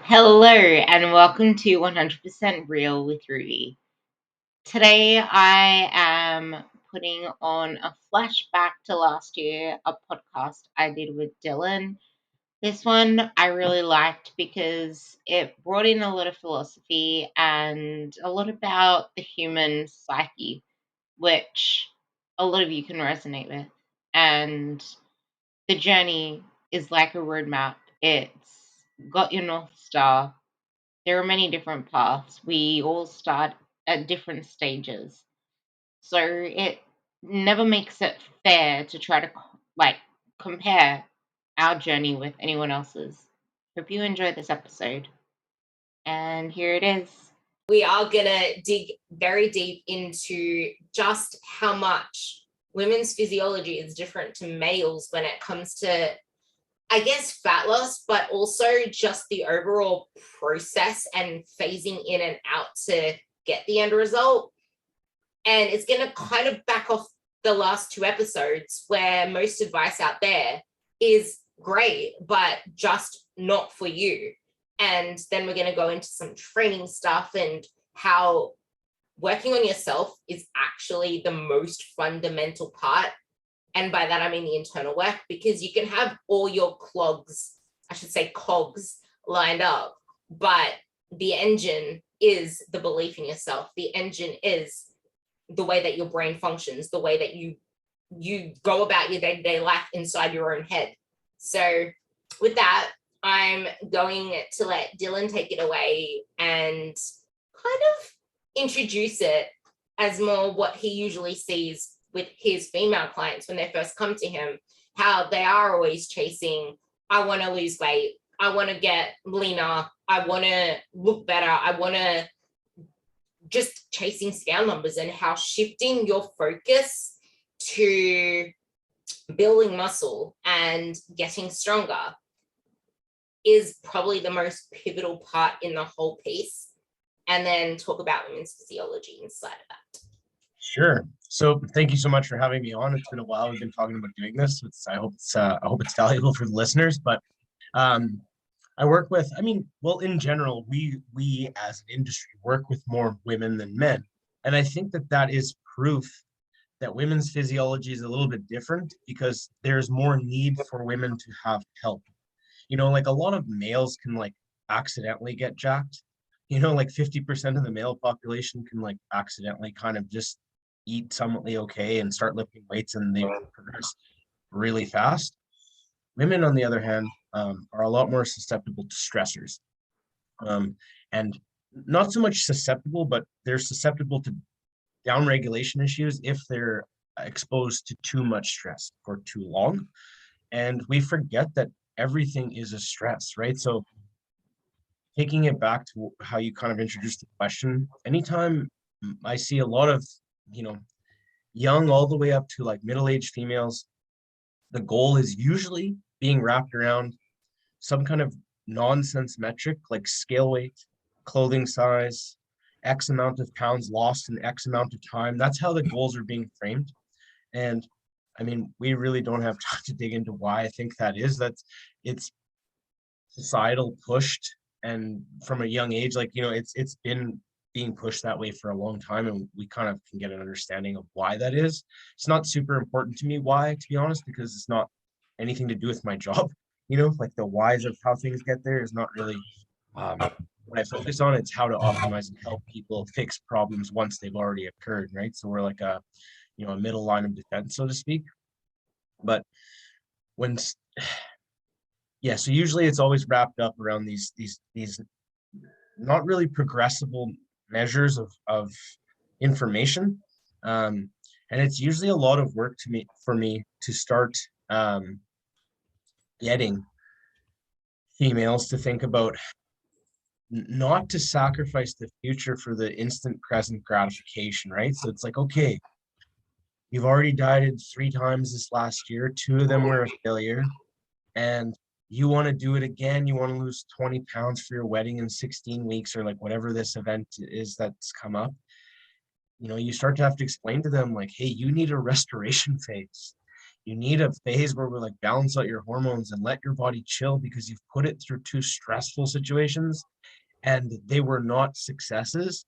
Hello and welcome to 100% Real with Rudy. Today I am putting on a flashback to last year, a podcast I did with Dylan. This one I really liked because it brought in a lot of philosophy and a lot about the human psyche, which a lot of you can resonate with. And the journey is like a roadmap. It's got your North Star. There are many different paths. We all start at different stages. So it never makes it fair to try to compare our journey with anyone else's. Hope you enjoy this episode. And here it is. We are going to dig very deep into just how much women's physiology is different to males when it comes to, I guess, fat loss, but also just the overall process and phasing in and out to get the end result. And it's going to kind of back off the last two episodes where most advice out there is great, but just not for you. And then we're going to go into some training stuff and how working on yourself is actually the most fundamental part. And by that, I mean the internal work, because you can have all your cogs lined up, but the engine is the belief in yourself. The engine is the way that your brain functions, the way that you go about your day-to-day life inside your own head. So with that, I'm going to let Dylan take it away and kind of introduce it as more what he usually sees with his female clients when they first come to him, how they are always chasing, I want to lose weight, I want to get leaner, I want to look better, I want to just chasing scale numbers, and how shifting your focus to building muscle and getting stronger is probably the most pivotal part in the whole piece, and then talk about women's physiology inside of that. Sure. So thank you so much for having me on. It's been a while. We've been talking about doing this. I hope it's valuable for the listeners. But I work with, in general, we as an industry work with more women than men, and I think that is proof that women's physiology is a little bit different because there's more need for women to have help. Like a lot of males can accidentally get jacked. 50% of the male population can accidentally kind of just eat somewhat okay and start lifting weights, and they progress really fast. Women, on the other hand, are a lot more susceptible to stressors, and not so much susceptible, but they're susceptible to downregulation issues if they're exposed to too much stress for too long. And we forget that everything is a stress, right? So taking it back to how you kind of introduced the question, anytime I see a lot of, young all the way up to middle-aged females, the goal is usually being wrapped around some kind of nonsense metric like scale weight, clothing size, X amount of pounds lost in X amount of time. That's how the goals are being framed. And we really don't have time to dig into why I think that is. It's societal pushed, and from a young age, it's been being pushed that way for a long time, and we kind of can get an understanding of why that is. It's not super important to me why, to be honest, because it's not anything to do with my job. The whys of how things get there is not really what I focus on. It's how to optimize and help people fix problems once they've already occurred, right? So we're like a middle line of defense, so to speak. But so usually it's always wrapped up around these not really progressible measures of information, and it's usually a lot of work for me to start getting females to think about not to sacrifice the future for the instant present gratification, right? So it's like, okay, you've already dieted 3 times this last year, 2 of them were a failure, and you want to do it again. You want to lose 20 pounds for your wedding in 16 weeks, or whatever this event is that's come up. You start to have to explain to them hey, you need a restoration phase. You need a phase where we like balance out your hormones and let your body chill because you've put it through two stressful situations and they were not successes,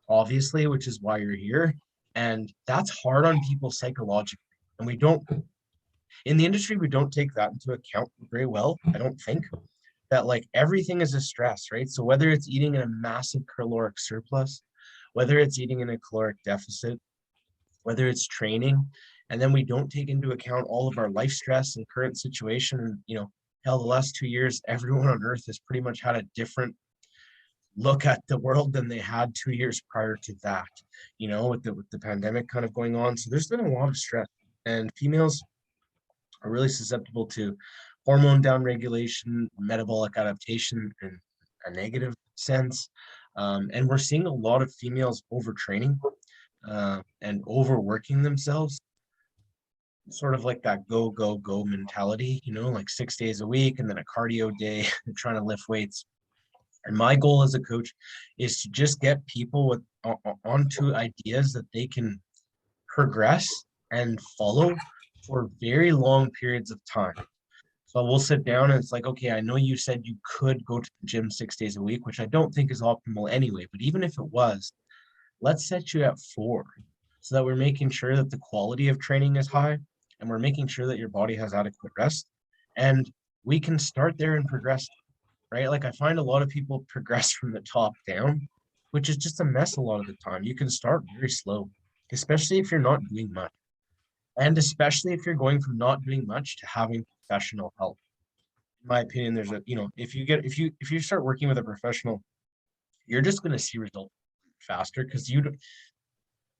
obviously, which is why you're here. And that's hard on people psychologically. And we don't, in the industry, we don't take that into account very well, I don't think. That like everything is a stress, right? So whether it's eating in a massive caloric surplus, whether it's eating in a caloric deficit, whether it's training, and then we don't take into account all of our life stress and current situation. And hell, the last 2 years, everyone on earth has pretty much had a different look at the world than they had 2 years prior to that, with the pandemic kind of going on. So there's been a lot of stress, and females are really susceptible to hormone downregulation, metabolic adaptation in a negative sense. And we're seeing a lot of females overtraining and overworking themselves, sort of like that go, go, go mentality, like 6 days a week and then a cardio day, trying to lift weights. And my goal as a coach is to just get people onto ideas that they can progress and follow for very long periods of time. So we'll sit down and it's like, okay, I know you said you could go to the gym 6 days a week, which I don't think is optimal anyway, but even if it was, let's set you at 4 so that we're making sure that the quality of training is high and we're making sure that your body has adequate rest. And we can start there and progress, right? Like I find a lot of people progress from the top down, which is just a mess a lot of the time. You can start very slow, especially if you're not doing much. And especially if you're going from not doing much to having professional help. In my opinion, there's if you start working with a professional, you're just going to see results faster because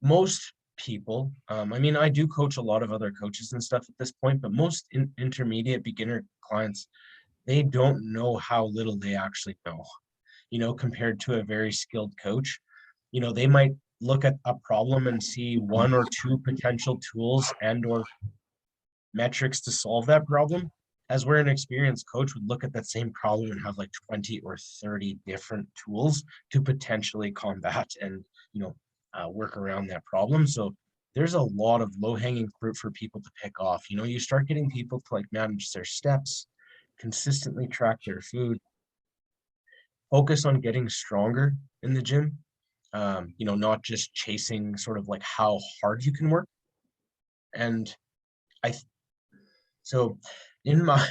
most people, I mean, I do coach a lot of other coaches and stuff at this point, but most intermediate beginner clients, they don't know how little they actually know, compared to a very skilled coach. They might look at a problem and see one or two potential tools and or metrics to solve that problem, as where an experienced coach would look at that same problem and have like 20 or 30 different tools to potentially combat and work around that problem. So there's a lot of low-hanging fruit for people to pick off. You start getting people to like manage their steps, consistently track their food, focus on getting stronger in the gym, not just chasing sort of like how hard you can work. And so in my,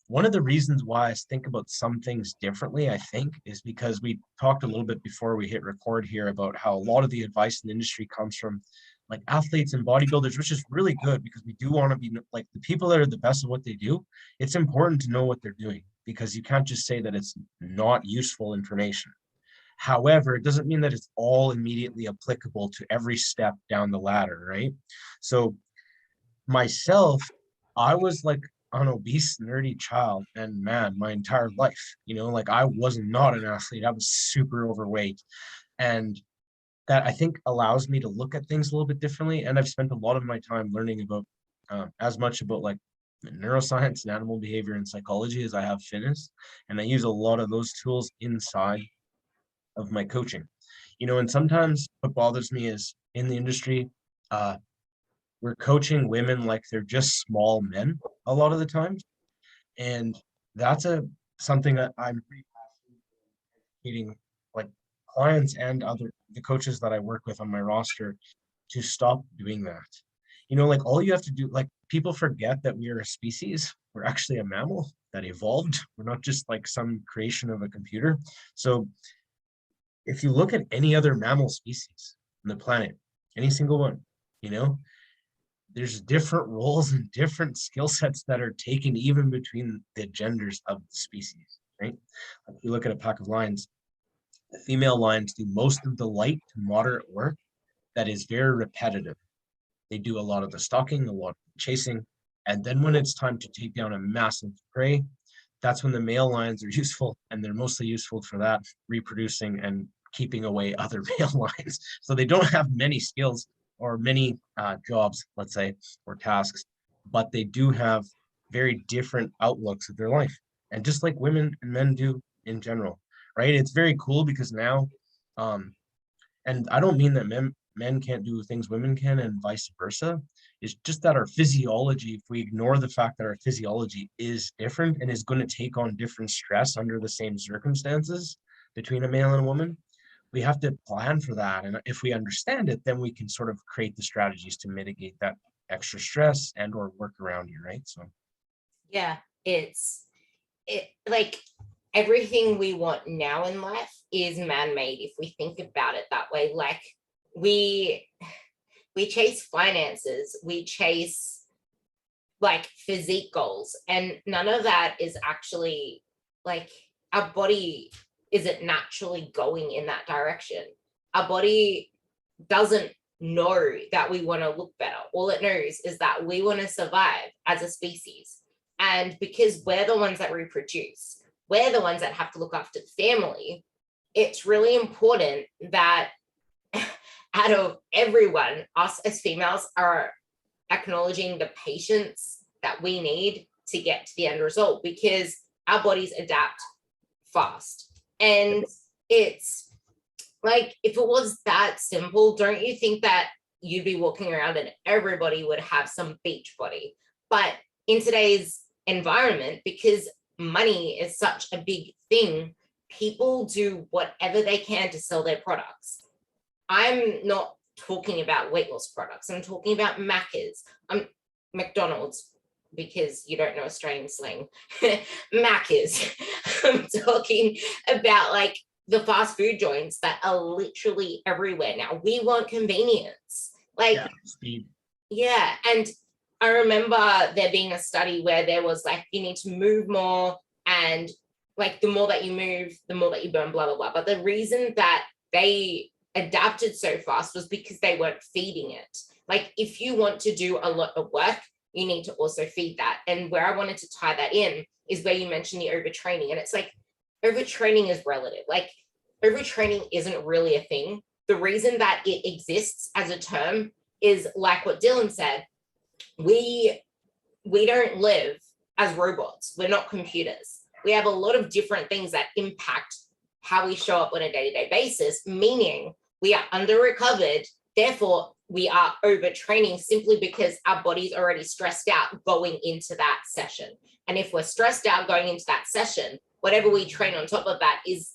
one of the reasons why I think about some things differently, I think, is because we talked a little bit before we hit record here about how a lot of the advice in the industry comes from like athletes and bodybuilders, which is really good because we do want to be like the people that are the best at what they do. It's important to know what they're doing because you can't just say that it's not useful information. However, it doesn't mean that it's all immediately applicable to every step down the ladder, right? So myself, I was like an obese, nerdy child, and man, my entire life, like I was not an athlete. I was super overweight. And that I think allows me to look at things a little bit differently. And I've spent a lot of my time learning about as much about like neuroscience and animal behavior and psychology as I have fitness. And I use a lot of those tools inside of my coaching. And sometimes what bothers me is in the industry, we're coaching women like they're just small men a lot of the times. And that's something that I'm pretty passionate educating like clients and the coaches that I work with on my roster to stop doing that. Like all you have to do, like people forget that we are a species. We're actually a mammal that evolved. We're not just like some creation of a computer. So if you look at any other mammal species on the planet, any single one, there's different roles and different skill sets that are taken even between the genders of the species, right? Like if you look at a pack of lions, the female lions do most of the light to moderate work that is very repetitive. They do a lot of the stalking, a lot of the chasing, and then when it's time to take down a massive prey, that's when the male lions are useful, and they're mostly useful for that, reproducing and keeping away other male lions. So they don't have many skills or many jobs, let's say, or tasks, but they do have very different outlooks of their life. And just like women and men do in general, right? It's very cool because now, and I don't mean that men can't do things women can and vice versa. is just that our physiology, if we ignore the fact that our physiology is different and is going to take on different stress under the same circumstances between a male and a woman, we have to plan for that. And if we understand it, then we can sort of create the strategies to mitigate that extra stress and or work around you, right? So yeah, it like everything we want now in life is man-made if we think about it that way. Like we chase finances, we chase like physique goals, and none of that is actually like our body isn't naturally going in that direction. Our body doesn't know that we want to look better. All it knows is that we want to survive as a species. And because we're the ones that reproduce, we're the ones that have to look after the family, it's really important that out of everyone, us as females are acknowledging the patience that we need to get to the end result, because our bodies adapt fast. And it's like, if it was that simple, don't you think that you'd be walking around and everybody would have some beach body? But in today's environment, because money is such a big thing, people do whatever they can to sell their products. I'm not talking about weight loss products. I'm talking about Macca's, McDonald's, because you don't know Australian slang. Macca's. I'm talking about like the fast food joints that are literally everywhere now. We want convenience. Like, speed. Yeah. And I remember there being a study where there was like, you need to move more, and like the more that you move, the more that you burn, blah, blah, blah. But the reason that they adapted so fast was because they weren't feeding it. Like, if you want to do a lot of work, you need to also feed that. And where I wanted to tie that in is where you mentioned the overtraining. And it's like, overtraining is relative. Like, overtraining isn't really a thing. The reason that it exists as a term is like what Dylan said, we don't live as robots. We're not computers. We have a lot of different things that impact how we show up on a day-to-day basis, meaning we are under-recovered. Therefore, we are overtraining simply because our body's already stressed out going into that session. And if we're stressed out going into that session, whatever we train on top of that is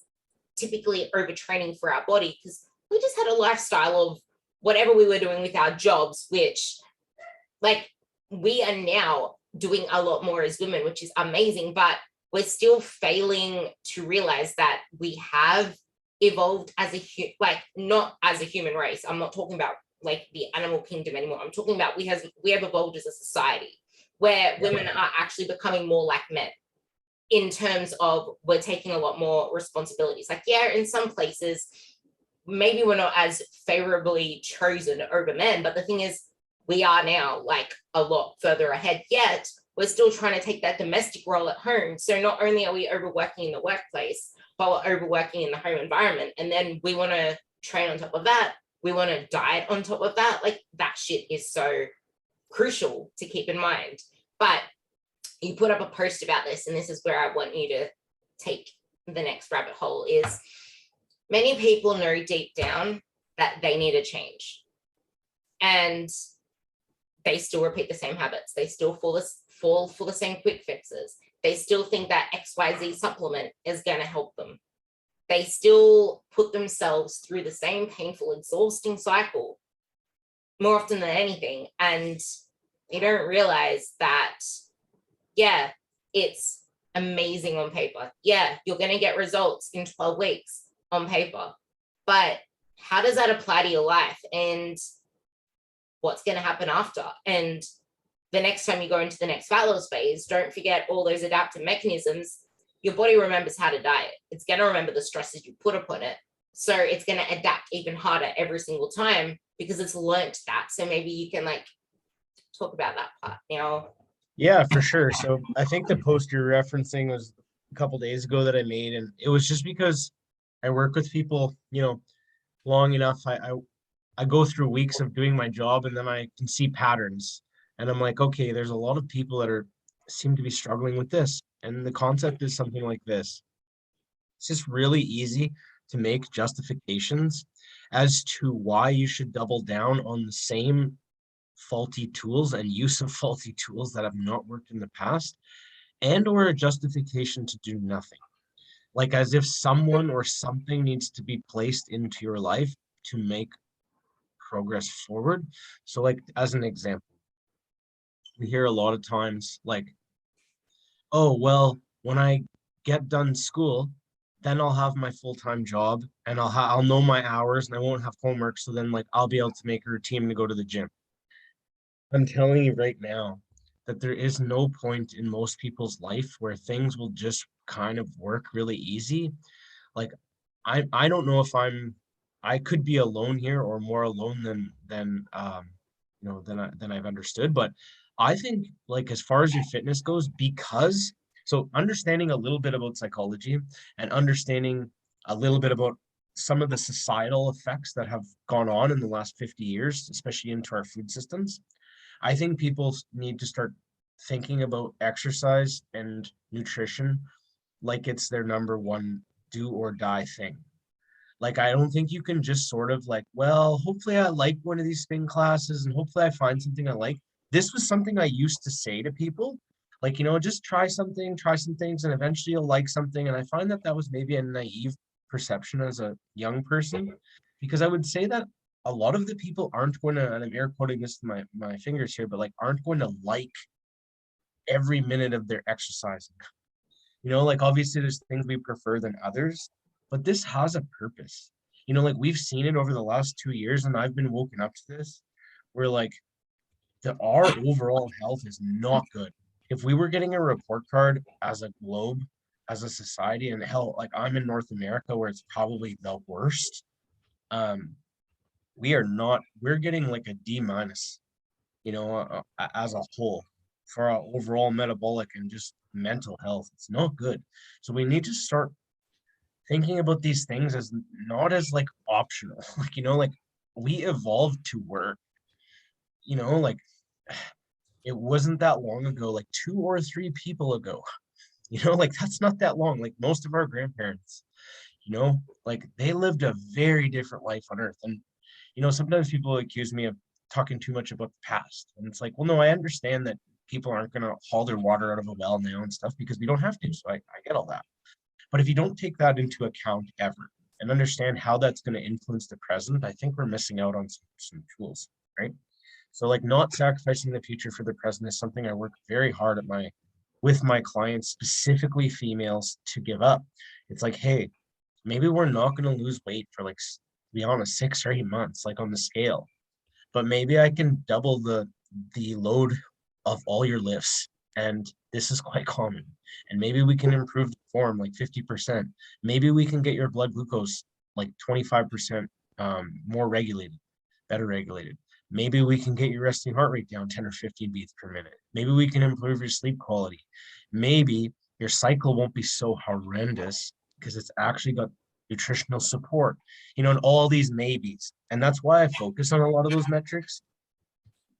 typically overtraining for our body, because we just had a lifestyle of whatever we were doing with our jobs, which like we are now doing a lot more as women, which is amazing, but we're still failing to realize that we have evolved as like not as a human race. I'm not talking about like the animal kingdom anymore. I'm talking about we have evolved as a society where women are actually becoming more like men, in terms of we're taking a lot more responsibilities. Like, yeah, in some places, maybe we're not as favorably chosen over men, but the thing is, we are now like a lot further ahead, yet we're still trying to take that domestic role at home. So not only are we overworking in the workplace, but we're overworking in the home environment. And then we want to train on top of that. We want to diet on top of that. Like, that shit is so crucial to keep in mind. But you put up a post about this, and this is where I want you to take the next rabbit hole, is many people know deep down that they need a change, and they still repeat the same habits. They still fall for the same quick fixes. They still think that XYZ supplement is going to help them. They still put themselves through the same painful, exhausting cycle more often than anything. And they don't realize that, yeah, it's amazing on paper. Yeah, you're going to get results in 12 weeks on paper. But how does that apply to your life? And what's going to happen after? And the next time you go into the next fat loss phase, don't forget all those adaptive mechanisms. Your body remembers how to diet. It's going to remember the stresses you put upon it. So it's going to adapt even harder every single time because it's learnt that. So maybe you can like talk about that part now. Yeah, for sure. So I think the post you're referencing was a couple days ago that I made, and it was just because I work with people, long enough. I go through weeks of doing my job, and then I can see patterns, and I'm like, okay, there's a lot of people that seem to be struggling with this, and the concept is something like this. It's just really easy to make justifications as to why you should double down on the same faulty tools and use of faulty tools that have not worked in the past, and or a justification to do nothing. Like as if someone or something needs to be placed into your life to make progress forward. So like as an example, we hear a lot of times like, oh, well, when I get done school, then I'll have my full-time job and I'll know my hours and I won't have homework. So then like I'll be able to make a routine to go to the gym. I'm telling you right now that there is no point in most people's life where things will just kind of work really easy. Like I don't know if I could be alone here or more alone than I've understood, but I think like as far as your fitness goes, because so understanding a little bit about psychology and understanding a little bit about some of the societal effects that have gone on in the last 50 years, especially into our food systems, I think people need to start thinking about exercise and nutrition like it's their number one do or die thing. Like, I don't think you can just sort of like, well, hopefully I like one of these spin classes and hopefully I find something I like. This was something I used to say to people, like, just try something, try some things, and eventually you'll like something. And I find that that was maybe a naive perception as a young person, because I would say that a lot of the people aren't going to, and I'm air quoting this with my fingers here, but like aren't going to like every minute of their exercising. Like obviously there's things we prefer than others, but this has a purpose. Like we've seen it over the last 2 years, and I've been woken up to this, where like our overall health is not good. If we were getting a report card as a globe, as a society, and hell, like I'm in North America where it's probably the worst, we are not, we're getting like a D minus, as a whole for our overall metabolic and just mental health. It's not good. So we need to start thinking about these things as not as like optional. Like we evolved to work, like it wasn't that long ago, like 2 or 3 people ago, like that's not that long. Like most of our grandparents, like they lived a very different life on earth. And, sometimes people accuse me of talking too much about the past. And it's like, well, no, I understand that people aren't going to haul their water out of a well now and stuff because we don't have to. So I get all that. But if you don't take that into account ever and understand how that's going to influence the present, I think we're missing out on some tools, right? So like not sacrificing the future for the present is something I work very hard with my clients, specifically females, to give up. It's like, hey, maybe we're not going to lose weight for like, to be honest, 6 or 8 months, like on the scale, but maybe I can double the load of all your lifts. And this is quite common. And maybe we can improve the form like 50%. Maybe we can get your blood glucose like 25% more regulated, better regulated. Maybe we can get your resting heart rate down 10 or 15 beats per minute. Maybe we can improve your sleep quality. Maybe your cycle won't be so horrendous because it's actually got nutritional support, and all these maybes. And that's why I focus on a lot of those metrics,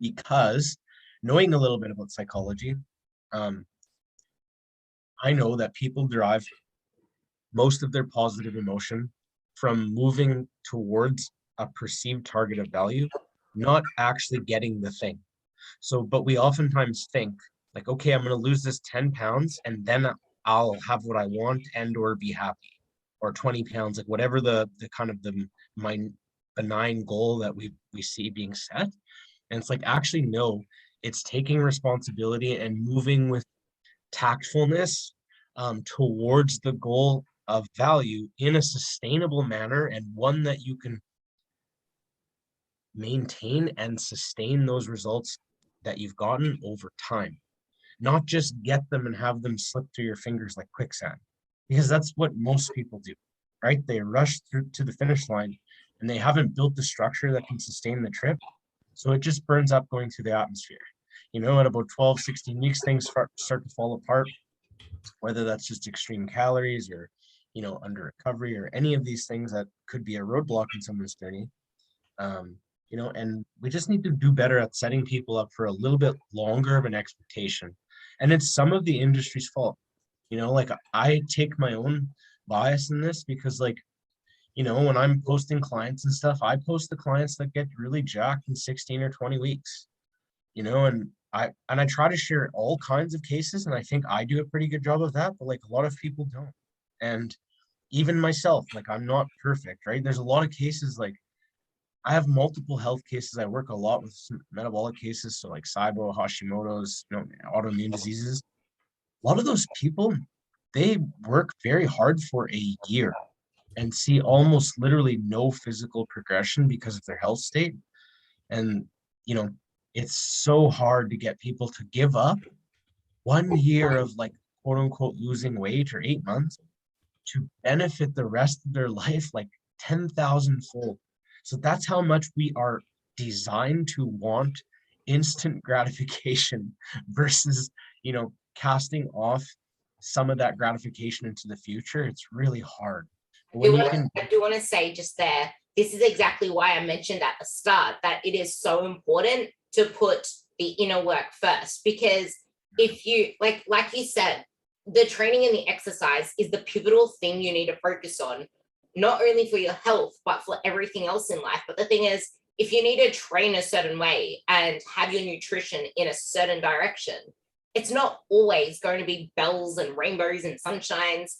because knowing a little bit about psychology, I know that people derive most of their positive emotion from moving towards a perceived target of value, not actually getting the thing. So, but we oftentimes think like, okay, I'm going to lose this 10 pounds and then I'll have what I want and or be happy, or 20 pounds, like whatever the kind of my benign goal that we see being set. And it's like, actually, no, it's taking responsibility and moving with tactfulness towards the goal of value in a sustainable manner, and one that you can maintain and sustain those results that you've gotten over time, not just get them and have them slip through your fingers like quicksand, because that's what most people do, right? They rush through to the finish line and they haven't built the structure that can sustain the trip. So it just burns up going through the atmosphere. At about 12, 16 weeks, things start to fall apart, whether that's just extreme calories or, under recovery or any of these things that could be a roadblock in someone's journey. And we just need to do better at setting people up for a little bit longer of an expectation. And it's some of the industry's fault. Like I take my own bias in this because like, when I'm posting clients and stuff, I post the clients that get really jacked in 16 or 20 weeks. and I try to share all kinds of cases, and I think I do a pretty good job of that, but like a lot of people don't. And even myself, like I'm not perfect, right? There's a lot of cases, like I have multiple health cases. I work a lot with some metabolic cases, so like SIBO, Hashimoto's, autoimmune diseases. A lot of those people, they work very hard for a year and see almost literally no physical progression because of their health state. And, you know, it's so hard to get people to give up 1 year of like quote unquote losing weight or 8 months to benefit the rest of their life like 10,000 fold. So that's how much we are designed to want instant gratification versus, casting off some of that gratification into the future. It's really hard. But when you can, I do want to say just there, this is exactly why I mentioned at the start that it is so important to put the inner work first, because if you like you said, the training and the exercise is the pivotal thing you need to focus on, not only for your health, but for everything else in life. But the thing is, if you need to train a certain way and have your nutrition in a certain direction, it's not always going to be bells and rainbows and sunshines.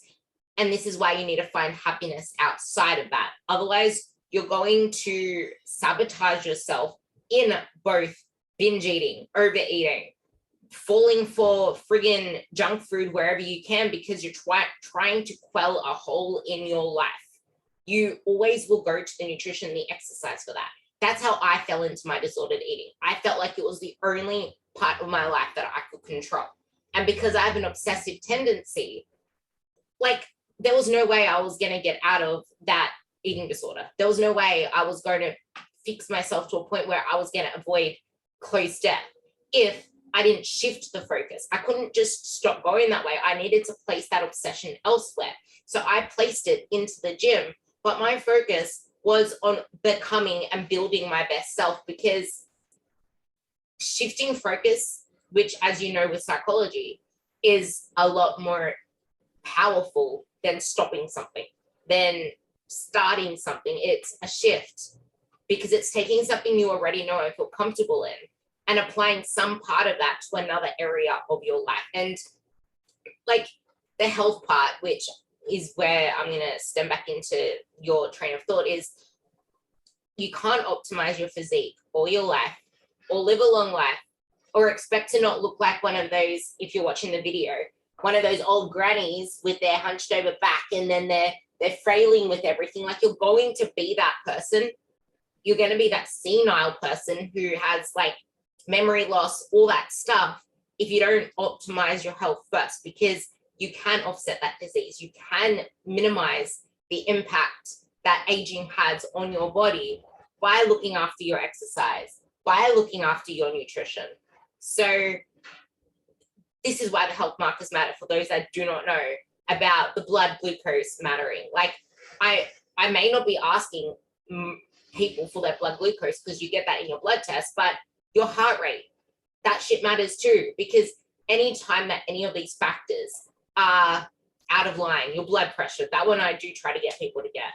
And this is why you need to find happiness outside of that. Otherwise, you're going to sabotage yourself in both binge eating, overeating, falling for friggin' junk food wherever you can because you're trying to quell a hole in your life. You always will go to the nutrition, the exercise for that. That's how I fell into my disordered eating. I felt like it was the only part of my life that I could control. And because I have an obsessive tendency, like there was no way I was going to get out of that eating disorder. There was no way I was going to fix myself to a point where I was going to avoid close death if I didn't shift the focus. I couldn't just stop going that way. I needed to place that obsession elsewhere. So I placed it into the gym, but my focus was on becoming and building my best self, because shifting focus, which, as you know, with psychology, is a lot more powerful than stopping something, than starting something. It's a shift because it's taking something you already know and feel comfortable in and applying some part of that to another area of your life. And like the health part, which is where I'm going to stem back into your train of thought, is you can't optimize your physique or your life or live a long life or expect to not look like one of those, if you're watching the video, one of those old grannies with their hunched over back and then they're frailing with everything. Like you're going to be that person. You're going to be that senile person who has like memory loss, all that stuff, if you don't optimize your health first, because you can offset that disease. You can minimize the impact that aging has on your body by looking after your exercise, by looking after your nutrition. So this is why the health markers matter for those that do not know about the blood glucose mattering. Like I may not be asking people for their blood glucose because you get that in your blood test, but your heart rate, that shit matters too, because anytime that any of these factors are out of line, your blood pressure, that one I do try to get people to get.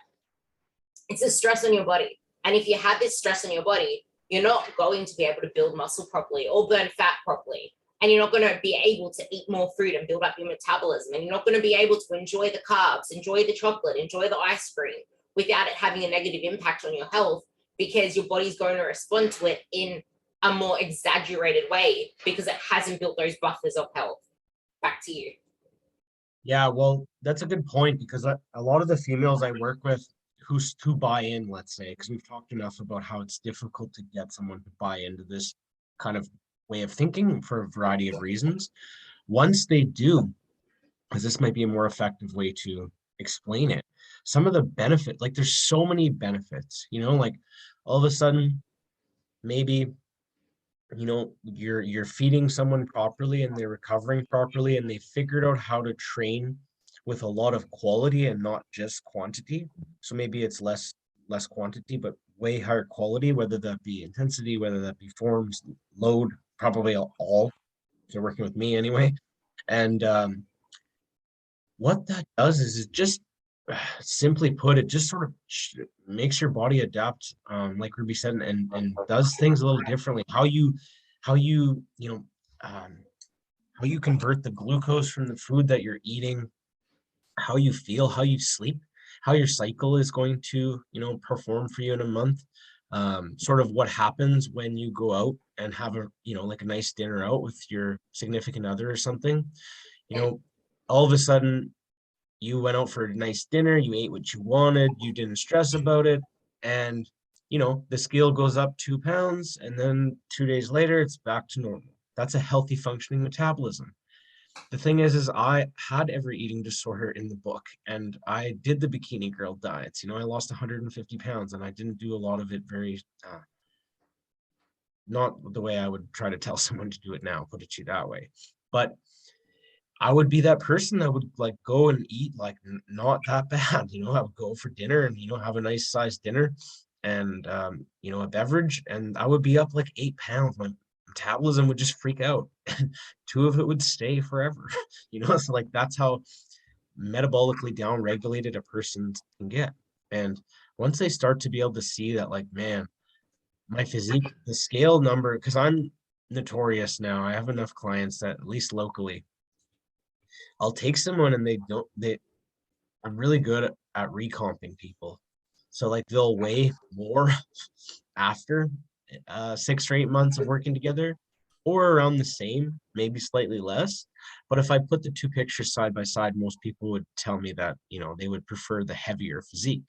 It's a stress on your body. And if you have this stress on your body, you're not going to be able to build muscle properly or burn fat properly. And you're not going to be able to eat more food and build up your metabolism. And you're not going to be able to enjoy the carbs, enjoy the chocolate, enjoy the ice cream without it having a negative impact on your health, because your body's going to respond to it in a more exaggerated way because it hasn't built those buffers of health. Back to you. Yeah, well, that's a good point, because a lot of the females I work with who buy in, let's say, because we've talked enough about how it's difficult to get someone to buy into this kind of way of thinking for a variety of reasons. Once they do, because this might be a more effective way to explain it, some of the benefit, like there's so many benefits, like all of a sudden, maybe you're feeding someone properly and they're recovering properly and they figured out how to train with a lot of quality and not just quantity. So maybe it's less quantity but way higher quality, whether that be intensity, whether that be forms, load, probably all if they're working with me anyway. And what that does is it just simply put, it just sort of makes your body adapt, like Ruby said, and does things a little differently. How you how you, how you convert the glucose from the food that you're eating, how you feel, how you sleep, how your cycle is going to, perform for you in a month. Sort of what happens when you go out and have a, like a nice dinner out with your significant other or something. All of a sudden you went out for a nice dinner, you ate what you wanted, you didn't stress about it, and the scale goes up 2 pounds, and then 2 days later it's back to normal. That's a healthy functioning metabolism. The thing is I had every eating disorder in the book, and I did the bikini girl diets. I lost 150 pounds, and I didn't do a lot of it very, not the way I would try to tell someone to do it now, put it to you that way. But I would be that person that would like go and eat like not that bad. I would go for dinner and, have a nice sized dinner and, a beverage, and I would be up like 8 pounds. My metabolism would just freak out. And 2 of it would stay forever. So like that's how metabolically downregulated a person can get. And once they start to be able to see that, like, man, my physique, the scale number, because I'm notorious now. I have enough clients that, at least locally, I'll take someone and I'm really good at recomping people. So like they'll weigh more after 6 or 8 months of working together, or around the same, maybe slightly less. But if I put the two pictures side by side, most people would tell me that, they would prefer the heavier physique,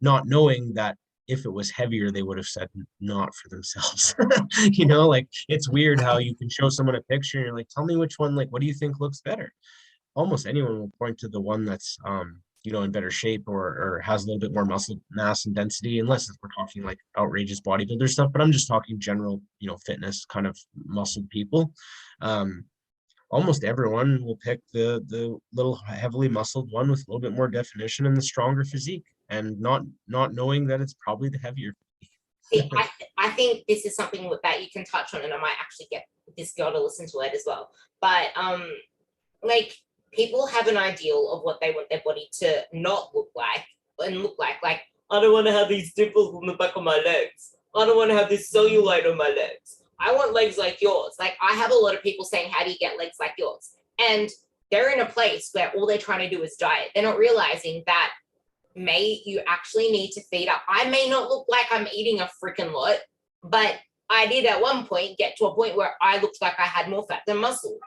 not knowing that if it was heavier, they would have said not for themselves. Like it's weird how you can show someone a picture and you're like, tell me which one, like, what do you think looks better? Almost anyone will point to the one that's in better shape or has a little bit more muscle mass and density, unless we're talking like outrageous bodybuilder stuff. But I'm just talking general, fitness kind of muscled people. Almost everyone will pick the little heavily muscled one with a little bit more definition and the stronger physique, and not knowing that it's probably the heavier. See, I think this is something that you can touch on, and I might actually get this girl to listen to it as well. But like, people have an ideal of what they want their body to not look like and look like. Like, I don't want to have these dimples on the back of my legs. I don't want to have this cellulite on my legs. I want legs like yours. Like, I have a lot of people saying, how do you get legs like yours? And they're in a place where all they're trying to do is diet. They're not realizing that you actually need to feed up. I may not look like I'm eating a freaking lot, but I did at one point get to a point where I looked like I had more fat than muscle,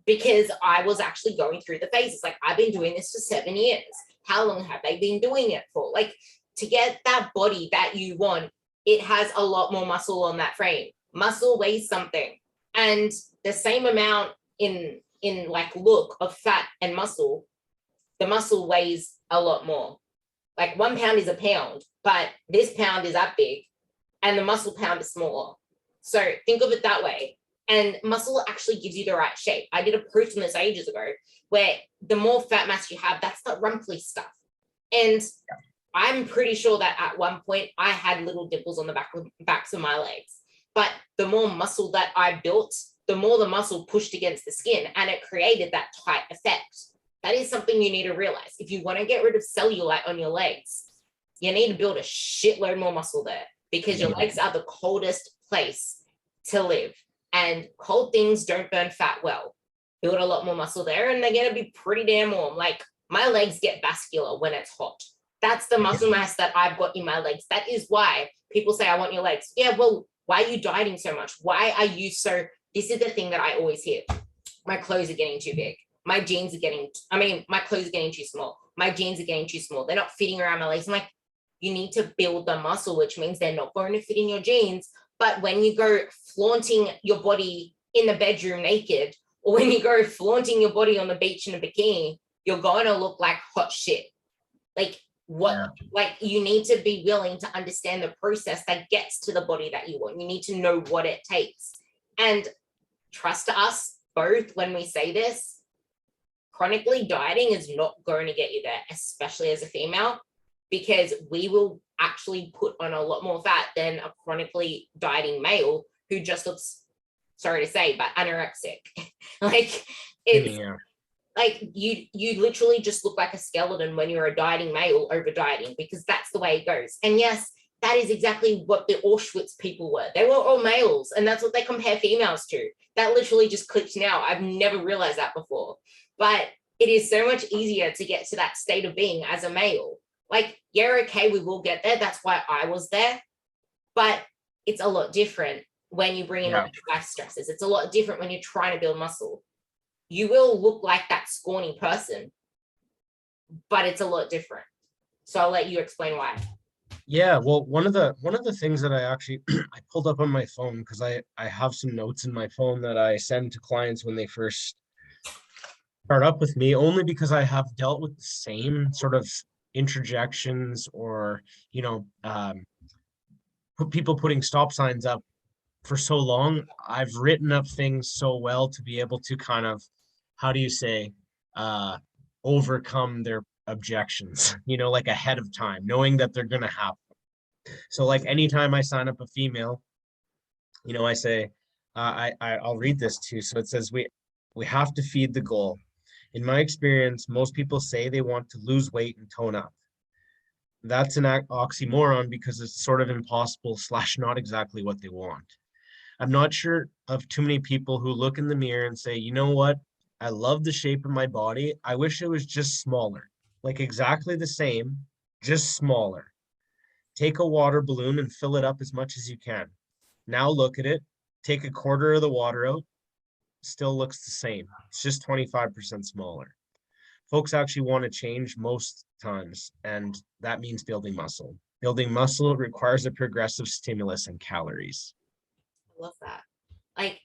because I was actually going through the phases. Like, I've been doing this for 7 years. How long have they been doing it for? Like, to get that body that you want, it has a lot more muscle on that frame. Muscle weighs something, and the same amount in like look of fat and muscle, the muscle weighs a lot more. Like, 1 pound is a pound, but this pound is that big, and the muscle pound is smaller. So think of it that way. And muscle actually gives you the right shape. I did a proof on this ages ago, where the more fat mass you have, that's the rumply stuff. And I'm pretty sure that at one point I had little dimples on the backs of my legs. But the more muscle that I built, the more the muscle pushed against the skin, and it created that tight effect. That is something you need to realize. If you want to get rid of cellulite on your legs, you need to build a shitload more muscle there, because your legs are the coldest place to live. And cold things don't burn fat well. Build a lot more muscle there, and they're going to be pretty damn warm. Like, my legs get vascular when it's hot. That's the muscle mass that I've got in my legs. That is why people say, I want your legs. Yeah, well, why are you dieting so much? Why are you so... This is the thing that I always hear. My clothes are getting too big. My jeans are getting... my clothes are getting too small. My jeans are getting too small. They're not fitting around my legs. I'm like, you need to build the muscle, which means they're not going to fit in your jeans. But when you go flaunting your body in the bedroom naked, or when you go flaunting your body on the beach in a bikini, you're going to look like hot shit. Like, like, you need to be willing to understand the process that gets to the body that you want. You need to know what it takes. And trust us both when we say this, chronically dieting is not going to get you there, especially as a female, because we will actually put on a lot more fat than a chronically dieting male who just looks, sorry to say, but anorexic. Like, it's like you literally just look like a skeleton when you're a dieting male over dieting, because that's the way it goes. And yes, that is exactly what the Auschwitz people were. They were all males, and that's what they compare females to. That literally just clicked now. I've never realized that before. But it is so much easier to get to that state of being as a male. Like, yeah, okay, we will get there. That's why I was there. But it's a lot different when you bring in all the life stresses. It's a lot different when you're trying to build muscle. You will look like that scrawny person, but it's a lot different. So I'll let you explain why. Yeah, well, one of the things that I actually I pulled up on my phone, because I have some notes in my phone that I send to clients when they first start up with me, only because I have dealt with the same sort of interjections, or people putting stop signs up for so long. I've written up things so well to be able to kind of, how do you say, overcome their objections, like ahead of time, knowing that they're going to happen. So like anytime I sign up a female, I say, I'll read this too. So it says, we have to feed the goal. In my experience, most people say they want to lose weight and tone up. That's an oxymoron, because it's sort of impossible / not exactly what they want. I'm not sure of too many people who look in the mirror and say, you know what? I love the shape of my body. I wish it was just smaller, like exactly the same, just smaller. Take a water balloon and fill it up as much as you can. Now look at it. Take a quarter of the water out. Still looks the same. It's just 25% smaller. Folks actually want to change most times, and that means building muscle. Building muscle requires a progressive stimulus and calories. I love that. Like,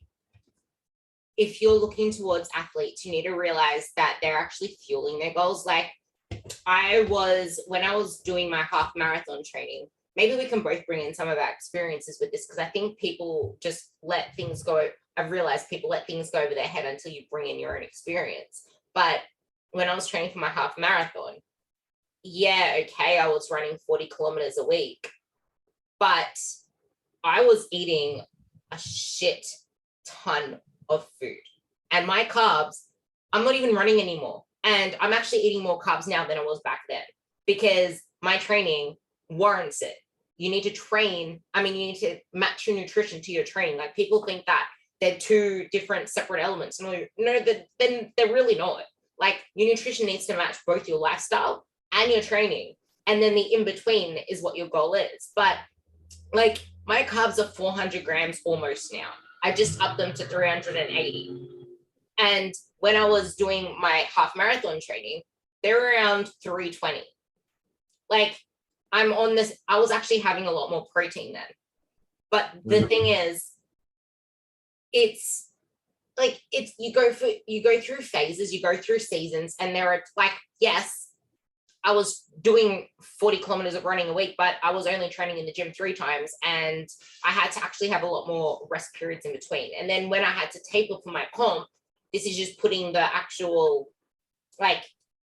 if you're looking towards athletes, you need to realize that they're actually fueling their goals. Like, when I was doing my half marathon training, maybe we can both bring in some of our experiences with this, because I think people just let things go. I've realized people let things go over their head until you bring in your own experience. But when I was training for my half marathon, yeah, okay, I was running 40 kilometers a week, but I was eating a shit ton of food. And my carbs, I'm not even running anymore. And I'm actually eating more carbs now than I was back then, because my training warrants it. You need to train. I mean, you need to match your nutrition to your training. Like, people think that they're two different separate elements. No, then they're really not. Like, your nutrition needs to match both your lifestyle and your training. And then the in-between is what your goal is. But like, my carbs are 400 grams almost now. I just upped them to 380. And when I was doing my half marathon training, they're around 320. Like, I'm on this, I was actually having a lot more protein then. But the thing is, it's like, you go through phases, you go through seasons, and there are, like, yes, I was doing 40 kilometers of running a week, but I was only training in the gym 3 times, and I had to actually have a lot more rest periods in between. And then when I had to taper for my comp, this is just putting the actual, like,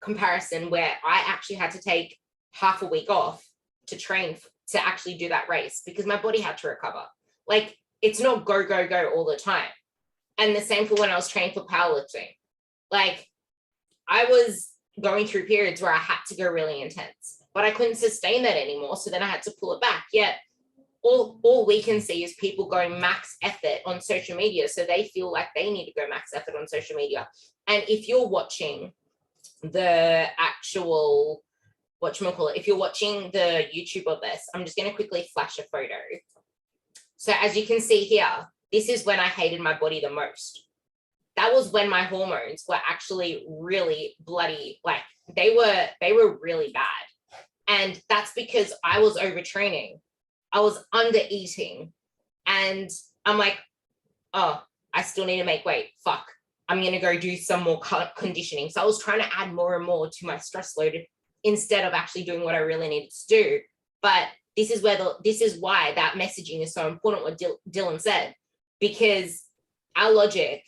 comparison, where I actually had to take half a week off to train to actually do that race, because my body had to recover. Like, it's not go all the time. And the same for when I was training for powerlifting. Like, I was going through periods where I had to go really intense, but I couldn't sustain that anymore. So then I had to pull it back. Yet all we can see is people going max effort on social media. So they feel like they need to go max effort on social media. And if you're watching the actual, if you're watching the YouTube of this, I'm just going to quickly flash a photo. So as you can see here, this is when I hated my body the most. That was when my hormones were actually really bloody, like, they were really bad. And that's because I was overtraining. I was under eating. And I'm like, oh, I still need to make weight. Fuck. I'm going to go do some more conditioning. So I was trying to add more and more to my stress load instead of actually doing what I really needed to do. But this is why that messaging is so important, what Dylan said, because our logic,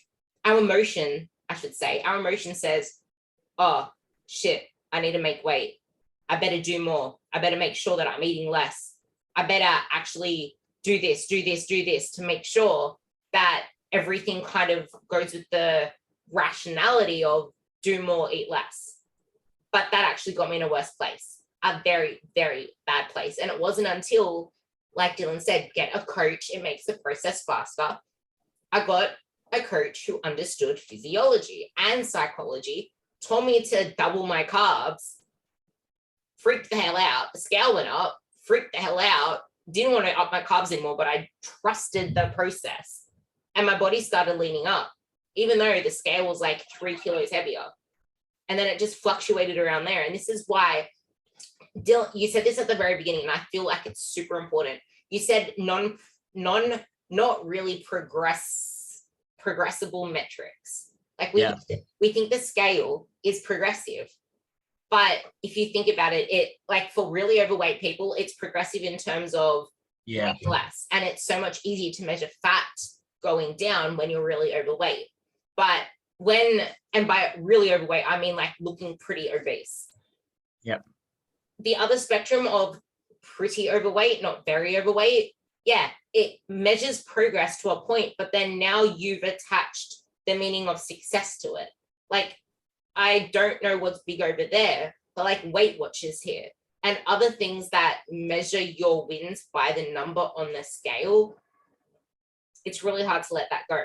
our emotion says, oh shit, I need to make weight. I better do more. I better make sure that I'm eating less. I better actually do this to make sure that everything kind of goes with the rationality of do more, eat less. But that actually got me in a worse place. a very, very bad place. And it wasn't until, like Dylan said, get a coach, it makes the process faster. I got a coach who understood physiology and psychology, told me to double my carbs, freaked the hell out. The scale went up, freaked the hell out, didn't want to up my carbs anymore, but I trusted the process. And my body started leaning up, even though the scale was like 3 kilos heavier. And then it just fluctuated around there. And this is why, Dylan, you said this at the very beginning, and I feel like it's super important. You said not really progressible metrics. Like we think the scale is progressive. But if you think about it, it like for really overweight people, it's progressive in terms of weight loss. And it's so much easier to measure fat going down when you're really overweight. But and by really overweight, I mean like looking pretty obese. Yep. The other spectrum of pretty overweight, not very overweight, it measures progress to a point, but then now you've attached the meaning of success to it. Like, I don't know what's big over there, but like Weight Watchers here and other things that measure your wins by the number on the scale, it's really hard to let that go.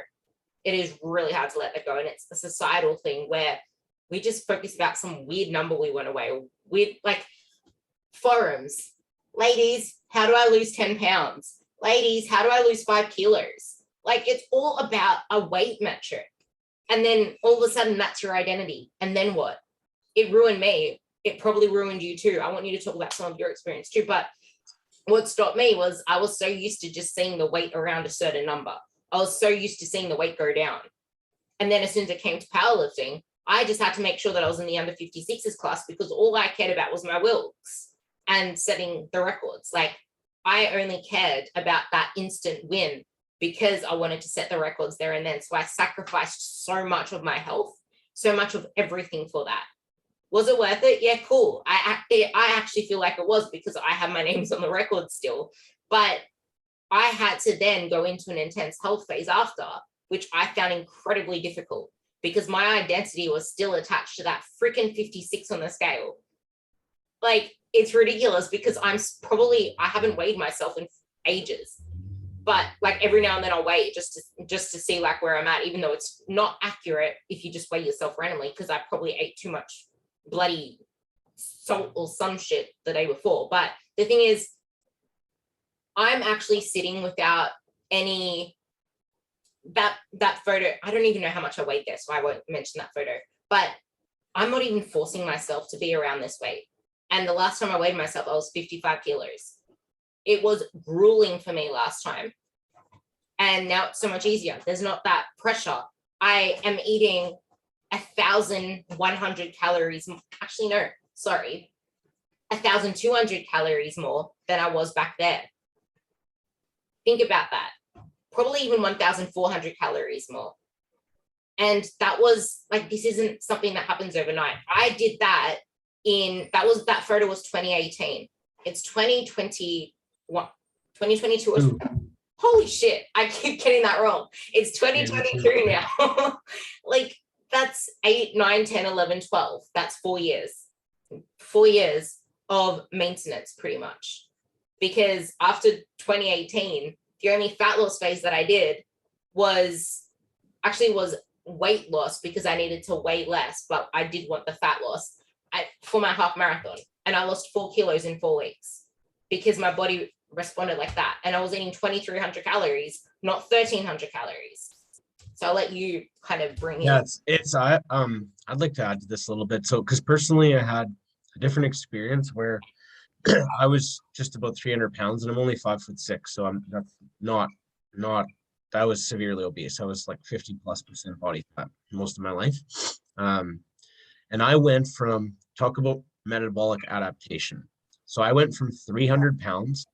It is really hard to let that go. And it's a societal thing where we just focus about some weird number we went away with, like forums. Ladies, how do I lose 10 pounds? Ladies, how do I lose 5 kilos? Like, it's all about a weight metric. And then all of a sudden that's your identity. And then what? It ruined me. It probably ruined you too. I want you to talk about some of your experience too. But what stopped me was I was so used to just seeing the weight around a certain number. I was so used to seeing the weight go down. And then as soon as it came to powerlifting, I just had to make sure that I was in the under 56s class because all I cared about was my wilks and setting the records. Like, I only cared about that instant win because I wanted to set the records there and then. So I sacrificed so much of my health, so much of everything for that. Was it worth it? Yeah, cool. I actually feel like it was because I have my names on the record still. But I had to then go into an intense health phase after, which I found incredibly difficult because my identity was still attached to that freaking 56 on the scale. Like, it's ridiculous because I haven't weighed myself in ages. But like every now and then I'll weigh it just to see like where I'm at, even though it's not accurate if you just weigh yourself randomly, because I probably ate too much bloody salt or some shit the day before. But the thing is, I'm actually sitting without any that photo. I don't even know how much I weighed there, so I won't mention that photo. But I'm not even forcing myself to be around this weight. And the last time I weighed myself, I was 55 kilos. It was grueling for me last time. And now it's so much easier. There's not that pressure. I am eating 1,100 calories. Actually, no, sorry. 1,200 calories more than I was back there. Think about that. Probably even 1,400 calories more. And that was like, this isn't something that happens overnight. I did that that photo was 2018. It's 2021, 2022. Holy shit, I keep getting that wrong. It's 2023 now. Like, that's 8, 9, 10, 11, 12. That's 4 years. 4 years of maintenance, pretty much. Because after 2018, the only fat loss phase that I did was weight loss because I needed to weigh less, but I did want the fat loss for my half marathon. And I lost 4 kilos in 4 weeks because my body responded like that. And I was eating 2,300 calories, not 1,300 calories. So I'll let you kind of bring in. I'd like to add to this a little bit. So, because personally, I had a different experience where I was just about 300 pounds and I'm only 5'6". So I was severely obese. I was like 50+% body fat most of my life. And I went from, talk about metabolic adaptation. So I went from 300 pounds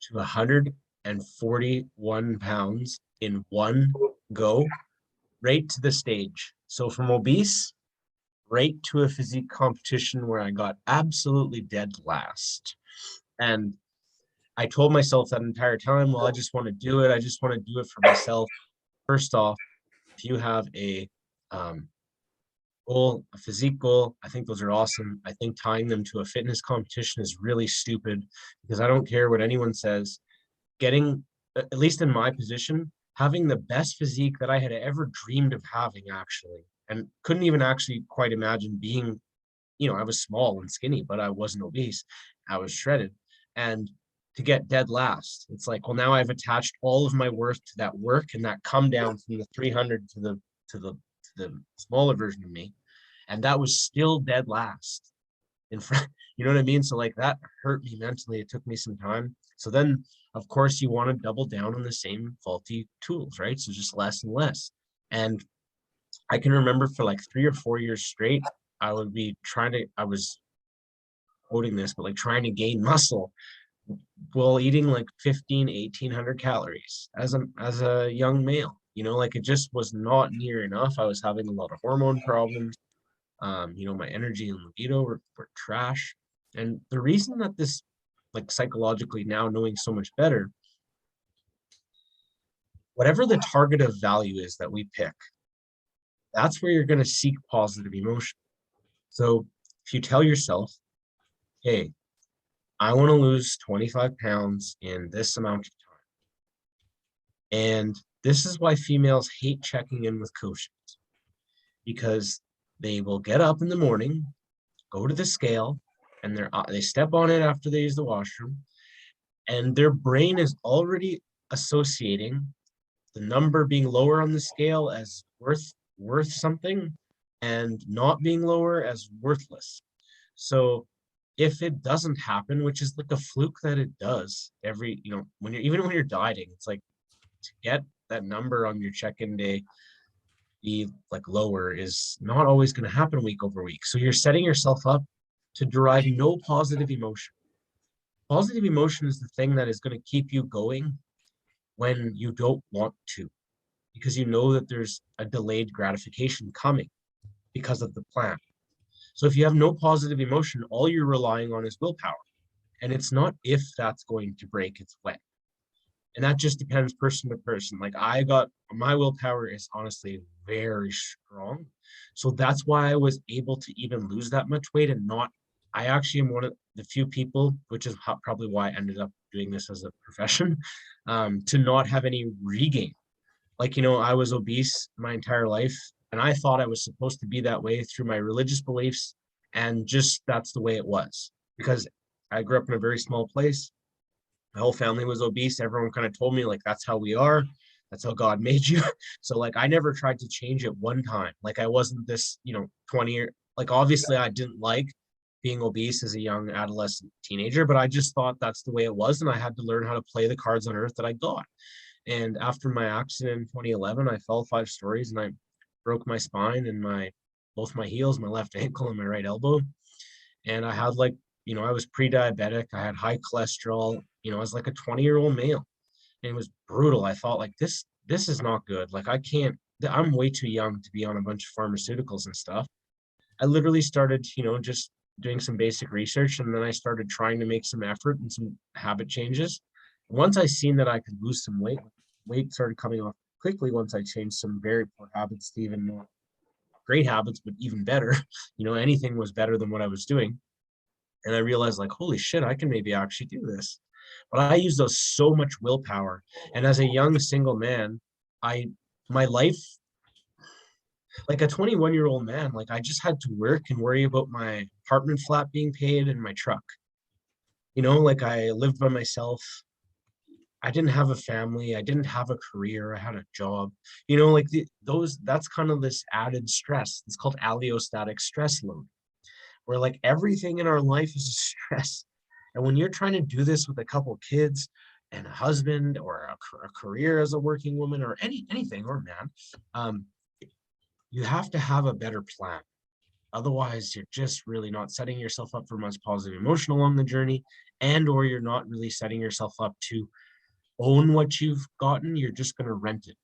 to 141 pounds in one go, right to the stage. So from obese, right to a physique competition where I got absolutely dead last. And I told myself that entire time, well, I just want to do it. I just want to do it for myself. First off, if you have a goal, a physique goal. I think those are awesome. I think tying them to a fitness competition is really stupid because I don't care what anyone says. Getting, at least in my position, having the best physique that I had ever dreamed of having, actually, and couldn't even actually quite imagine being, I was small and skinny, but I wasn't obese. I was shredded. And to get dead last, it's like, well, now I've attached all of my worth to that work, and that come down from the 300 to the smaller version of me. And that was still dead last in front. You know what I mean? So like that hurt me mentally. It took me some time. So then of course you want to double down on the same faulty tools, right? So just less and less. And I can remember for like 3 or 4 years straight, I was quoting this, but like trying to gain muscle while eating like 1,500 to 1,800 calories as a young male. Like it just was not near enough. I was having a lot of hormone problems. My energy and libido were trash. And the reason that this, like psychologically now knowing so much better, whatever the target of value is that we pick, that's where you're going to seek positive emotion. So if you tell yourself, hey, I want to lose 25 pounds in this amount of time. And this is why females hate checking in with coaches, because they will get up in the morning, go to the scale, and they step on it after they use the washroom, and their brain is already associating the number being lower on the scale as worth something, and not being lower as worthless. So if it doesn't happen, which is like a fluke that it does every, when you're dieting, it's like to get that number on your check-in day be like lower is not always going to happen week over week. So you're setting yourself up to derive no positive emotion. Positive emotion is the thing that is going to keep you going when you don't want to, because you know that there's a delayed gratification coming because of the plan. So if you have no positive emotion, all you're relying on is willpower. And it's not if that's going to break, it's when. And that just depends person to person. Like my willpower is honestly very strong. So that's why I was able to even lose that much weight and not, I actually am one of the few people, which is probably why I ended up doing this as a profession, to not have any regain. Like, I was obese my entire life, and I thought I was supposed to be that way through my religious beliefs. And just that's the way it was, because I grew up in a very small place. My whole family was obese. Everyone kind of told me like, that's how we are. That's how God made you. So like, I never tried to change it one time. Like I wasn't this, 20 like obviously I didn't like being obese as a young adolescent teenager, but I just thought that's the way it was. And I had to learn how to play the cards on earth that I got. And after my accident in 2011, I fell 5 stories and I broke my spine and both my heels, my left ankle and my right elbow. And I had like, I was pre-diabetic. I had high cholesterol. I was like a 20-year-old male, and it was brutal. I thought like this is not good. Like I'm way too young to be on a bunch of pharmaceuticals and stuff. I literally started, just doing some basic research, and then I started trying to make some effort and some habit changes. Once I seen that I could lose some weight started coming off quickly once I changed some very poor habits to even more great habits, but even better. Anything was better than what I was doing. And I realized like, holy shit, I can maybe actually do this. But I used those so much willpower. And as a young single man, my life, like a 21-year-old man, like I just had to work and worry about my apartment flat being paid and my truck. Like I lived by myself. I didn't have a family. I didn't have a career. I had a job. Like that's kind of this added stress. It's called allostatic stress load, where like everything in our life is a stress. And when you're trying to do this with a couple kids and a husband or a career as a working woman or anything or man, you have to have a better plan. Otherwise, you're just really not setting yourself up for much positive emotion along the journey, and or you're not really setting yourself up to own what you've gotten. You're just going to rent it,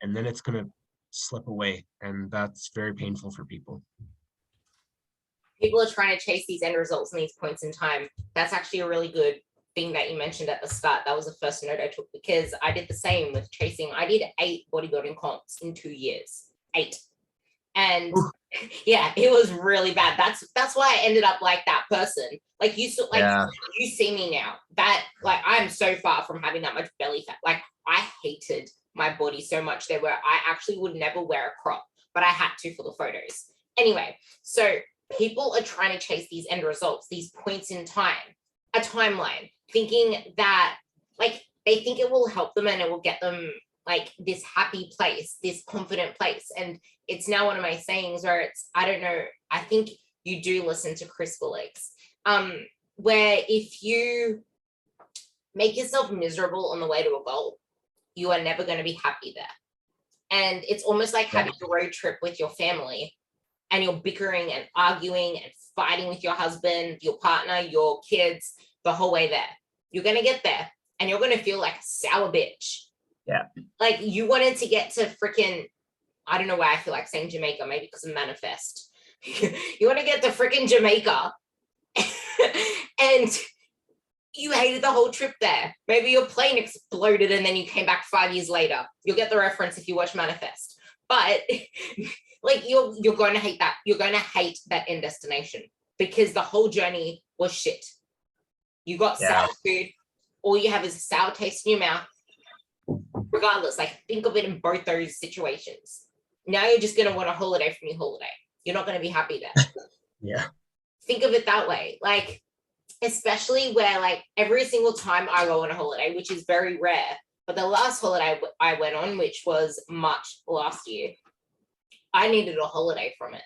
and then it's going to slip away, and that's very painful for people. People are trying to chase these end results in these points in time. That's actually a really good thing that you mentioned at the start. That was the first note I took, because I did the same with chasing. I did 8 bodybuilding comps in 2 years. 8. And yeah, it was really bad. That's why I ended up like that person. Like you saw, like Yeah. you see me now. That like I'm so far from having that much belly fat. Like I hated my body so much there where I actually would never wear a crop, but I had to for the photos. Anyway, so people are trying to chase these end results, these points in time, a timeline, thinking that like they think it will help them and it will get them like this happy place, this confident place. And it's now one of my sayings where it's, I don't know, I think you do listen to Chris Willicks, where if you make yourself miserable on the way to a goal, you are never going to be happy there. And it's almost like having a road trip with your family and you're bickering and arguing and fighting with your husband, your partner, your kids, the whole way there. You're going to get there and you're going to feel like a sour bitch. Yeah. Like you wanted to get to freaking, I don't know why I feel like saying Jamaica, maybe because of Manifest. You want to get to freaking Jamaica and you hated the whole trip there. Maybe your plane exploded and then you came back 5 years later. You'll get the reference if you watch Manifest. But like you're going to hate that. You're going to hate that end destination because the whole journey was shit. You got sour food. All you have is a sour taste in your mouth. Regardless, like think of it in both those situations. Now you're just going to want a holiday from your holiday. You're not going to be happy there. Yeah. Think of it that way. Like, especially where like every single time I go on a holiday, which is very rare, but the last holiday I went on, which was March last year, I needed a holiday from it.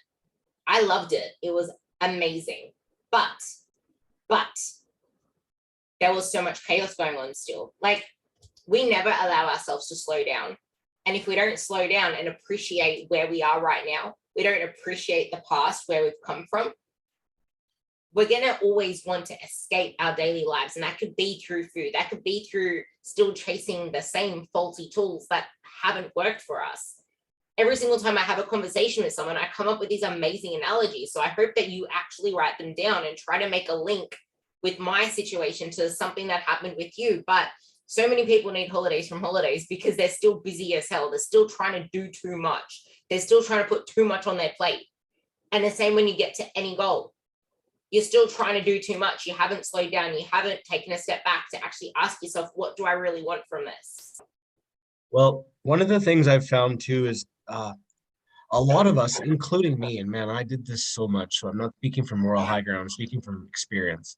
I loved it. It was amazing. But there was so much chaos going on still. Like, we never allow ourselves to slow down. And if we don't slow down and appreciate where we are right now, we don't appreciate the past where we've come from, we're going to always want to escape our daily lives. And that could be through food. That could be through still chasing the same faulty tools that haven't worked for us. Every single time I have a conversation with someone, I come up with these amazing analogies. So I hope that you actually write them down and try to make a link with my situation to something that happened with you. But so many people need holidays from holidays because they're still busy as hell. They're still trying to do too much. They're still trying to put too much on their plate. And the same when you get to any goal. You're still trying to do too much. You haven't slowed down. You haven't taken a step back to actually ask yourself, what do I really want from this? Well, one of the things I've found too is a lot of us, including me, and man, I did this so much. So I'm not speaking from moral high ground. I'm speaking from experience.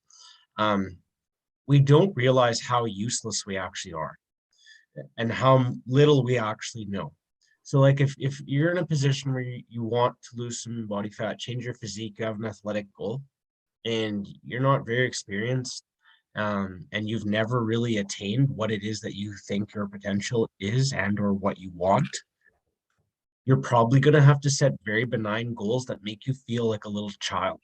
We don't realize how useless we actually are and how little we actually know. So like if you're in a position where you want to lose some body fat, change your physique, you have an athletic goal, and you're not very experienced, and you've never really attained what it is that you think your potential is and or what you want, you're probably going to have to set very benign goals that make you feel like a little child.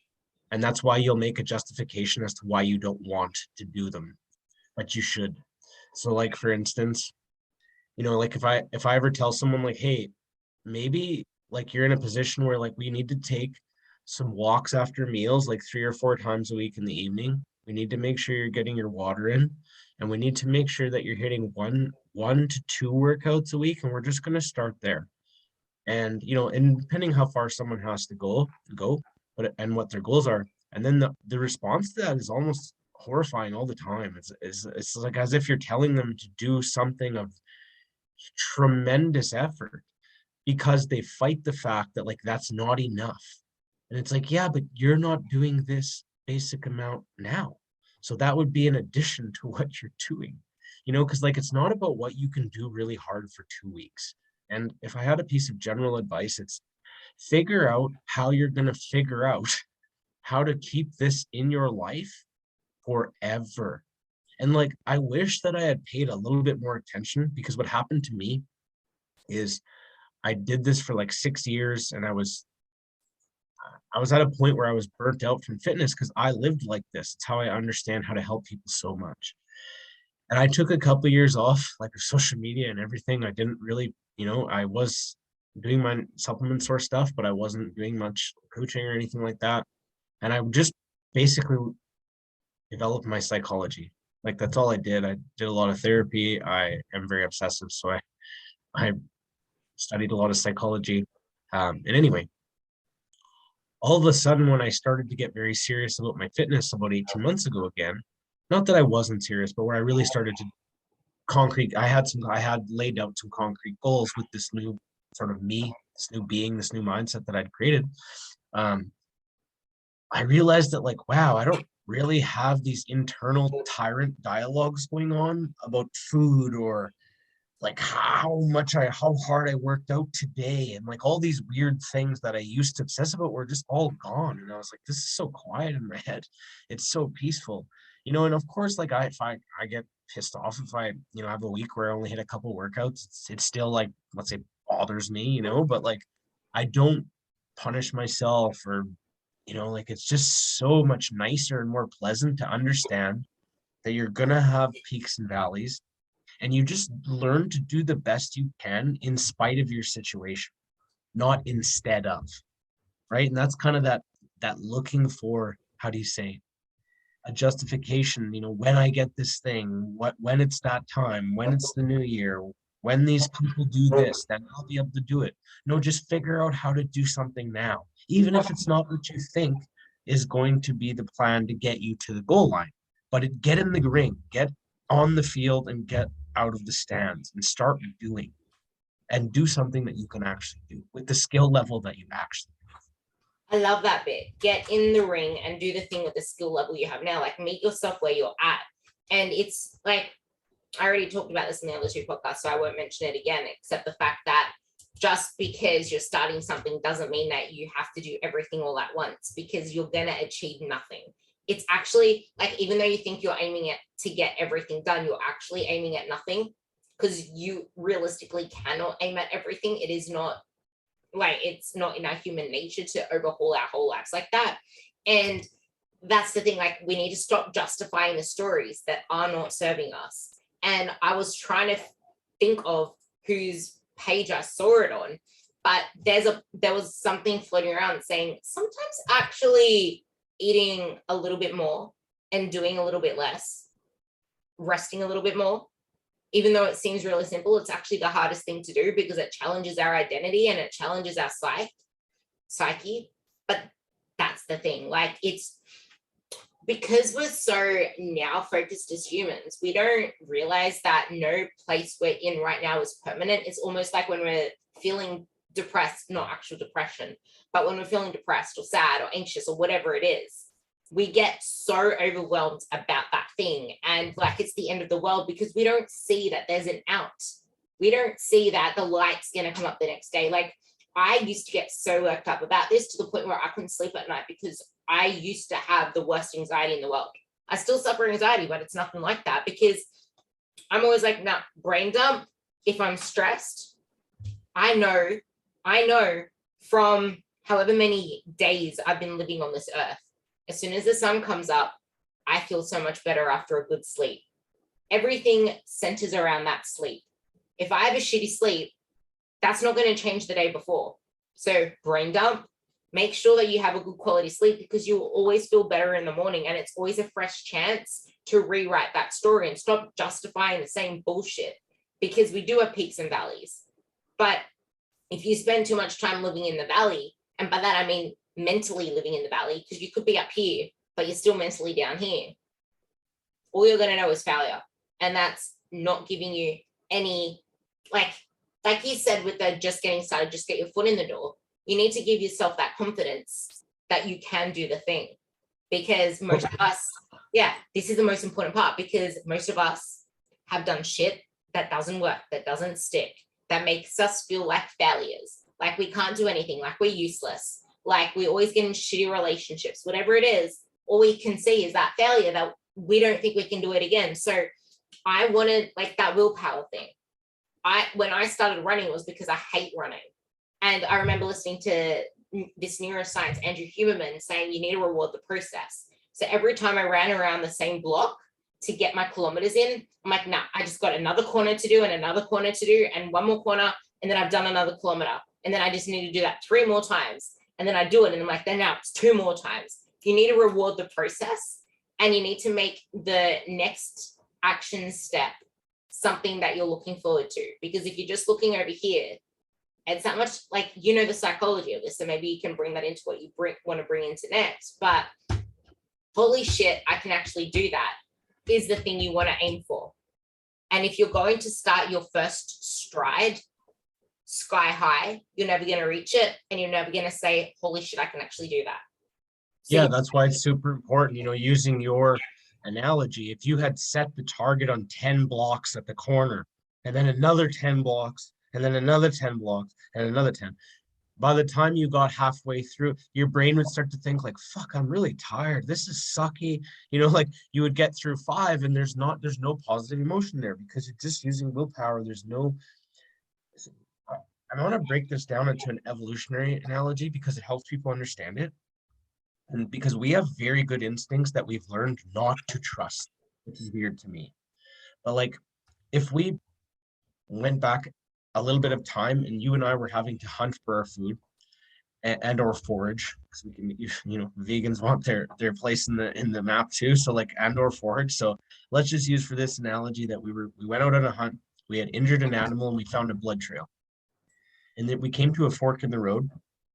And that's why you'll make a justification as to why you don't want to do them, but you should. So like, for instance, like if I ever tell someone like, hey, maybe like you're in a position where like we need to take some walks after meals, like 3 or 4 times a week in the evening. We need to make sure you're getting your water in, and we need to make sure that you're hitting one to 2 workouts a week. And we're just going to start there. And, and depending how far someone has to go, but and what their goals are. And then the response to that is almost horrifying all the time. It's like as if you're telling them to do something of tremendous effort because they fight the fact that like that's not enough. And it's like, yeah, but you're not doing this basic amount now. So that would be in addition to what you're doing, because like it's not about what you can do really hard for 2 weeks. And if I had a piece of general advice, it's figure out how you're going to figure out how to keep this in your life forever. And like, I wish that I had paid a little bit more attention, because what happened to me is I did this for like 6 years, and I was at a point where I was burnt out from fitness because I lived like this. It's how I understand how to help people so much. And I took a couple of years off, like with social media and everything. I didn't really, I was doing my supplement source stuff, but I wasn't doing much coaching or anything like that. And I just basically developed my psychology. Like that's all I did. I did a lot of therapy. I am very obsessive. So I studied a lot of psychology. And anyway, all of a sudden, when I started to get very serious about my fitness about 18 months ago again, not that I wasn't serious, but where I really started to I had laid out some concrete goals with this new sort of me, this new being, this new mindset that I'd created. Um, I realized that, like, wow, I don't really have these internal tyrant dialogues going on about food, or like how hard I worked out today, and like all these weird things that I used to obsess about were just all gone. And I was like, this is so quiet in my head. It's so peaceful. And of course, like if I get pissed off if I, have a week where I only hit a couple workouts, it's still like, let's say, bothers me, but like I don't punish myself, or like it's just so much nicer and more pleasant to understand that you're gonna have peaks and valleys, and you just learn to do the best you can in spite of your situation, not instead of, right? And that's kind of that looking for, how do you say, a justification, when I get this thing, when it's that time, when it's the new year, when these people do this, then I'll be able to do it. No, just figure out how to do something now, even if it's not what you think is going to be the plan to get you to the goal line. But get in the ring, get on the field, and get out of the stands and start doing, and do something that you can actually do with the skill level that you actually. I love that bit. Get in the ring and do the thing with the skill level you have now. Like, meet yourself where you're at. And it's like, I already talked about this in the other two podcasts, so I won't mention it again, except the fact that just because you're starting something doesn't mean that you have to do everything all at once, because you're going to achieve nothing. It's actually like, even though you think you're aiming at to get everything done, you're actually aiming at nothing, because you realistically cannot aim at everything. It is not like, it's not in our human nature to overhaul our whole lives like that. And that's the thing, like, we need to stop justifying the stories that are not serving us. And I was trying to think of whose page I saw it on, but there was something floating around saying sometimes actually eating a little bit more and doing a little bit less, resting a little bit more, even though it seems really simple, it's actually the hardest thing to do, because it challenges our identity and it challenges our psyche. But that's the thing, like, it's because we're so now focused as humans, we don't realize that no place we're in right now is permanent. It's almost like when we're feeling depressed, not actual depression, but when we're feeling depressed or sad or anxious or whatever it is, we get so overwhelmed about that thing, and like it's the end of the world, because we don't see that there's an out. We don't see that the light's going to come up the next day. Like, I used to get so worked up about this to the point where I couldn't sleep at night, because I used to have the worst anxiety in the world. I still suffer anxiety, but it's nothing like that, because I'm always like, nah, brain dump. If I'm stressed, I know from however many days I've been living on this earth, as soon as the sun comes up, I feel so much better after a good sleep. Everything centers around that sleep. If I have a shitty sleep, that's not going to change the day before. So brain dump, make sure that you have a good quality sleep, because you will always feel better in the morning, and it's always a fresh chance to rewrite that story and stop justifying the same bullshit, because we do have peaks and valleys. But if you spend too much time living in the valley, and by that I mean mentally living in the valley, because you could be up here, but you're still mentally down here, all you're going to know is failure. And that's not giving you any, like you said, with the just getting started, just get your foot in the door. You need to give yourself that confidence that you can do the thing, because most of us, this is the most important part, because most of us have done shit that doesn't work, that doesn't stick, that makes us feel like failures, like we can't do anything, like we're useless, like we always get in shitty relationships, whatever it is. All we can see is that failure, that we don't think we can do it again. So I wanted, like, that willpower thing. When I started running, it was because I hate running. And I remember listening to this neuroscience, Andrew Huberman, saying you need to reward the process. So every time I ran around the same block to get my kilometers in, I'm like, nah, I just got another corner to do and another corner to do and one more corner, and then I've done another kilometer. And then I just need to do that 3 more times. And then I do it, and I'm like, then now it's 2 more times. You need to reward the process, and you need to make the next action step something that you're looking forward to. Because if you're just looking over here, It's not much like, you know, the psychology of this, so maybe you can bring that into what you want to bring into next. But holy shit, I can actually do that is the thing you want to aim for. And if you're going to start your first stride sky high, you're never going to reach it, and you're never going to say, holy shit, I can actually do that. So Yeah, that's why it's super important, you know, using your analogy. If you had set the target on 10 blocks at the corner, and then another 10 blocks, and then another 10 blocks, and another 10, by the time you got halfway through, your brain would start to think like, fuck, I'm really tired. This is sucky. You know, like you would get through 5 and there's no positive emotion there because you're just using willpower. There's no, I want to break this down into an evolutionary analogy because it helps people understand it. And because we have very good instincts that we've learned not to trust, which is weird to me. But like, if we went back a little bit of time and you and I were having to hunt for our food and or forage, because we can, you know, vegans want their place in the map too. So like, and or forage. So let's just use for this analogy that we went out on a hunt, we had injured an animal and we found a blood trail. And then we came to a fork in the road,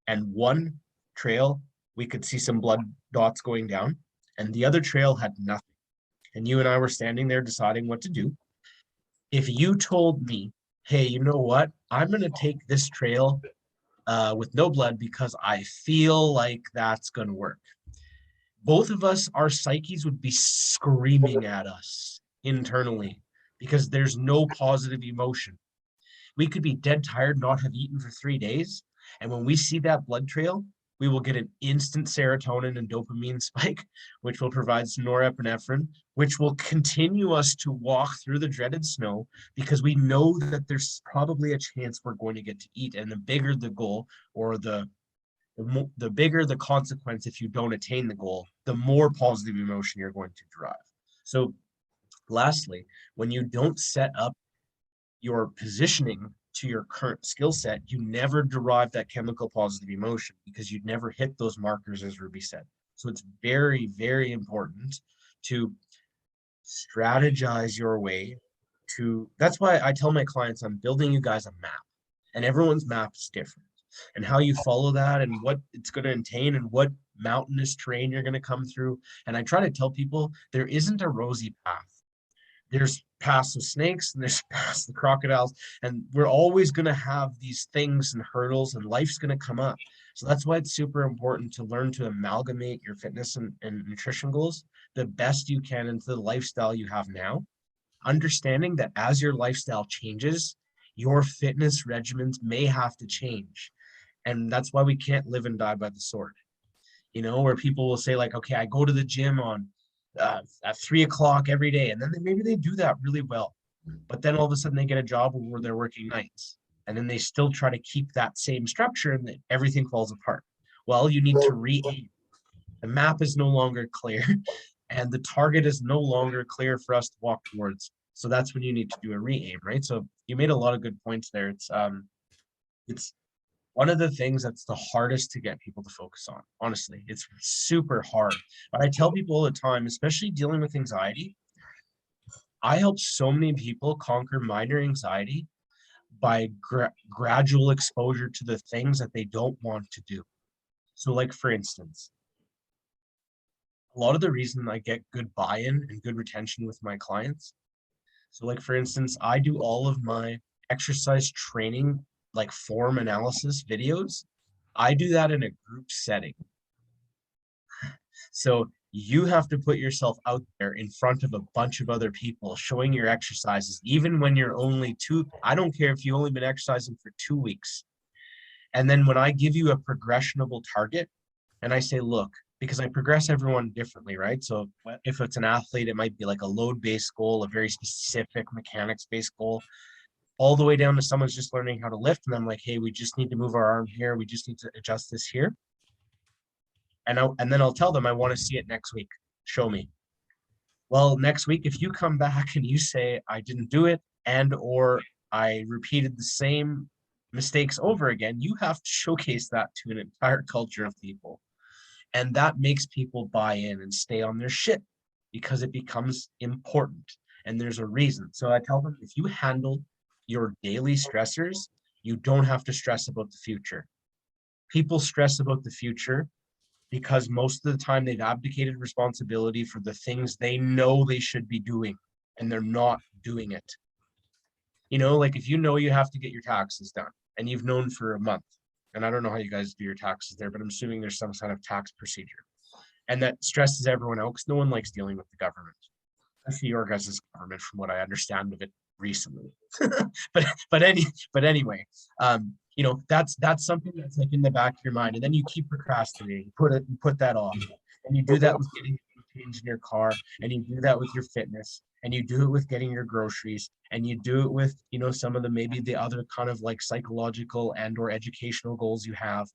and one trail we could see some blood dots going down, and the other trail had nothing. And you and I were standing there deciding what to do. If you told me, hey, you know what? I'm going to take this trail with no blood because I feel like that's going to work. Both of us, our psyches would be screaming at us internally because there's no positive emotion. We could be dead tired, not have eaten for 3 days. And when we see that blood trail, we will get an instant serotonin and dopamine spike, which will provide some norepinephrine, which will continue us to walk through the dreaded snow because we know that there's probably a chance we're going to get to eat. And the bigger the goal, or the bigger the consequence if you don't attain the goal, the more positive emotion you're going to derive. So lastly, when you don't set up your positioning to your current skill set, you never derive that chemical positive emotion because you'd never hit those markers, as Ruby said. So it's very, very important to strategize your way to, that's why I tell my clients I'm building you guys a map, and everyone's map is different. And how you follow that and what it's going to attain and what mountainous terrain you're going to come through. And I try to tell people there isn't a rosy path. There's paths of snakes and there's paths of crocodiles, and we're always going to have these things and hurdles, and life's going to come up. So that's why it's super important to learn to amalgamate your fitness and nutrition goals the best you can into the lifestyle you have now, understanding that as your lifestyle changes, your fitness regimens may have to change. And that's why we can't live and die by the sword. You know, where people will say like, okay, I go to the gym on at 3 o'clock every day. And then maybe they do that really well. But then all of a sudden they get a job where they're working nights. And then they still try to keep that same structure and everything falls apart. Well, you need to re-aim. The map is no longer clear and the target is no longer clear for us to walk towards. So that's when you need to do a re-aim, right? So you made a lot of good points there. It's one of the things that's the hardest to get people to focus on. Honestly, it's super hard. But I tell people all the time, especially dealing with anxiety, I help so many people conquer minor anxiety by gradual exposure to the things that they don't want to do. So like, for instance, a lot of the reason I get good buy-in and good retention with my clients. So like, for instance, I do all of my exercise training, like form analysis videos. I do that in a group setting. So you have to put yourself out there in front of a bunch of other people showing your exercises, even when you're only I don't care if you've only been exercising for 2 weeks. And then when I give you a progressionable target and I say, look, because I progress everyone differently, right? So if it's an athlete, it might be like a load-based goal, a very specific mechanics-based goal, all the way down to someone's just learning how to lift. And I'm like, hey, we just need to move our arm here. We just need to adjust this here. And then I'll tell them, I want to see it next week. Show me. Well, next week, if you come back and you say, I didn't do it, and or I repeated the same mistakes over again, you have to showcase that to an entire culture of people. And that makes people buy in and stay on their shit because it becomes important. And there's a reason. So I tell them, if you handle your daily stressors You don't have to stress about the future. People stress about the future because most of the time they've abdicated responsibility for the things they know they should be doing, and they're not doing it. You know, like if you know you have to get your taxes done and you've known for a month, and I don't know how you guys do your taxes there, but I'm assuming there's some kind of tax procedure. And that stresses everyone out because no one likes dealing with the government. Especially your guys' government, from what I understand of it recently. but anyway, you know, that's something that's like in the back of your mind, and then you keep procrastinating. You put that off, and you do that with getting change in your car, and you do that with your fitness, and you do it with getting your groceries, and you do it with, you know, some of the maybe the other kind of like psychological and or educational goals you have.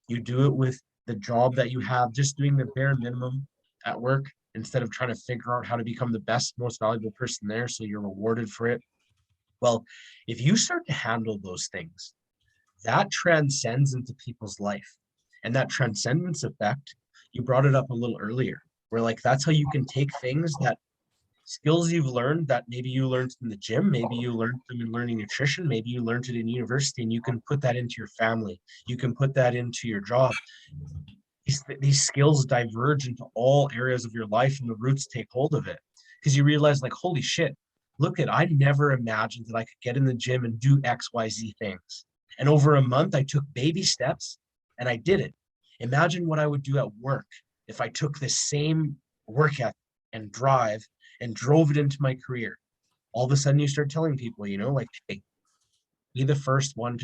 You do it with the job that you have, just doing the bare minimum at work instead of trying to figure out how to become the best, most valuable person there so you're rewarded for it. Well, if you start to handle those things, that transcends into people's life. And that transcendence effect, you brought it up a little earlier, where like that's how you can take things that skills you've learned that maybe you learned in the gym, maybe you learned them in learning nutrition, maybe you learned it in university, and you can put that into your family. You can put that into your job. These skills diverge into all areas of your life, and the roots take hold of it because you realize like, holy shit, look at, I never imagined that I could get in the gym and do XYZ things. And over a month, I took baby steps and I did it. Imagine what I would do at work if I took the same work ethic and drive and drove it into my career. All of a sudden you start telling people, you know, like, hey, be the first one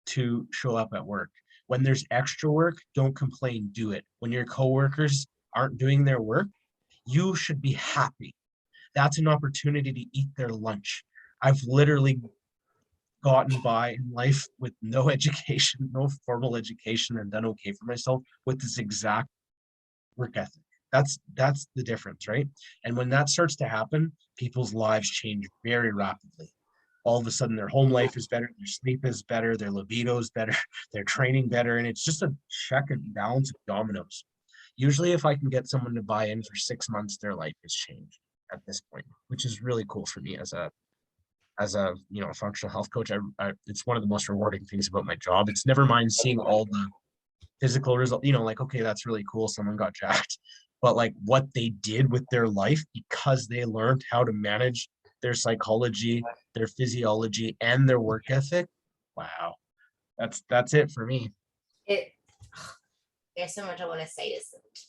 to show up at work. When there's extra work, don't complain, do it. When your coworkers aren't doing their work, you should be happy. That's an opportunity to eat their lunch. I've literally gotten by in life with no education, no formal education, and done okay for myself with this exact work ethic. That's the difference, right? And when that starts to happen, people's lives change very rapidly. All of a sudden their home life is better, their sleep is better, their libido is better, their training better, and it's just a check and balance of dominoes. Usually if I can get someone to buy in for 6 months, their life has changed at this point, which is really cool for me as a you know, a functional health coach. It's one of the most rewarding things about my job. It's never mind seeing all the physical result, you know, like, okay, that's really cool, someone got jacked, but like what they did with their life because they learned how to manage their psychology, their physiology, and their work ethic. Wow, that's it for me. There's so much I want to say to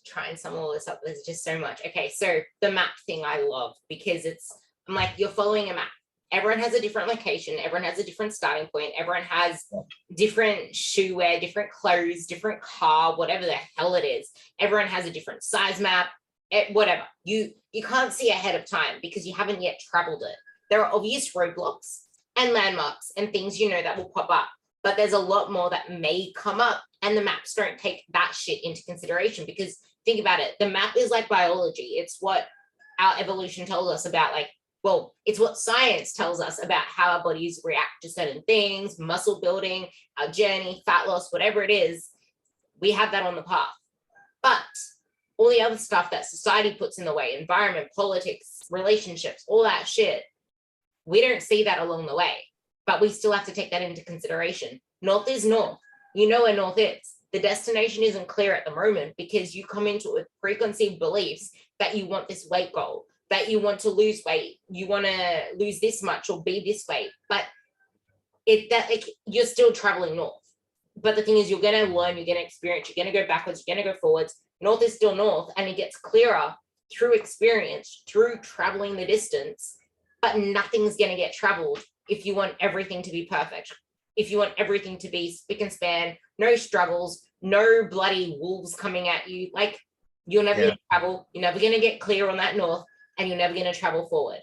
try and sum all this up. There's just so much. Okay, so the map thing I love because I'm like, you're following a map. Everyone has a different location. Everyone has a different starting point. Everyone has different shoe wear, different clothes, different car, whatever the hell it is. Everyone has a different size map, whatever. You can't see ahead of time because you haven't yet traveled it. There are obvious roadblocks and landmarks and things, you know, that will pop up, but there's a lot more that may come up, and the maps don't take that shit into consideration because think about it. The map is like biology. It's what our evolution tells us about, like, well, it's what science tells us about how our bodies react to certain things, muscle building, our journey, fat loss, whatever it is. We have that on the path. But all the other stuff that society puts in the way, environment, politics, relationships, all that shit, we don't see that along the way. But we still have to take that into consideration. North is north. You know where north is. The destination isn't clear at the moment because you come into it with preconceived beliefs that you want this weight goal, that you want to lose weight, you want to lose this much or be this weight, but you're still traveling north. But the thing is, you're going to learn, you're going to experience, you're going to go backwards, you're going to go forwards. North is still north, and it gets clearer through experience, through traveling the distance, but nothing's going to get traveled if you want everything to be perfect. If you want everything to be spick and span, no struggles, no bloody wolves coming at you, like you're never going to travel, you're never going to get clear on that north, and you're never going to travel forward.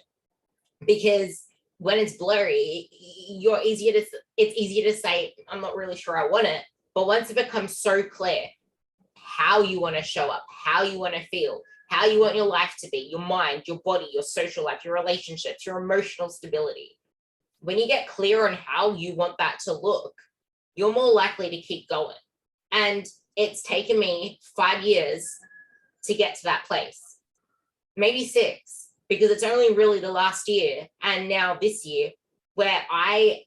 Because when it's blurry, it's easier to say, I'm not really sure I want it. But once it becomes so clear how you want to show up, how you want to feel, how you want your life to be, your mind, your body, your social life, your relationships, your emotional stability, when you get clear on how you want that to look, you're more likely to keep going. And it's taken me 5 years to get to that place, maybe 6, because it's only really the last year and now this year where I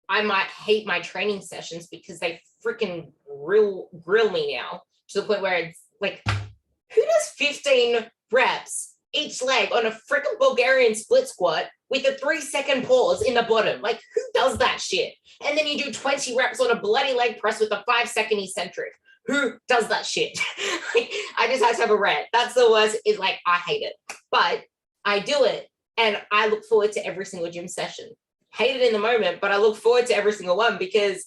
I might hate my training sessions because they freaking grill me now to the point where it's like, who does 15 reps each leg on a freaking Bulgarian split squat with a 3-second pause in the bottom? Like, who does that shit? And then you do 20 reps on a bloody leg press with a 5-second eccentric. Who does that shit? Like, I just had to have a rant. That's the worst. Is like, I hate it, but I do it, and I look forward to every single gym session. Hate it in the moment, but I look forward to every single one because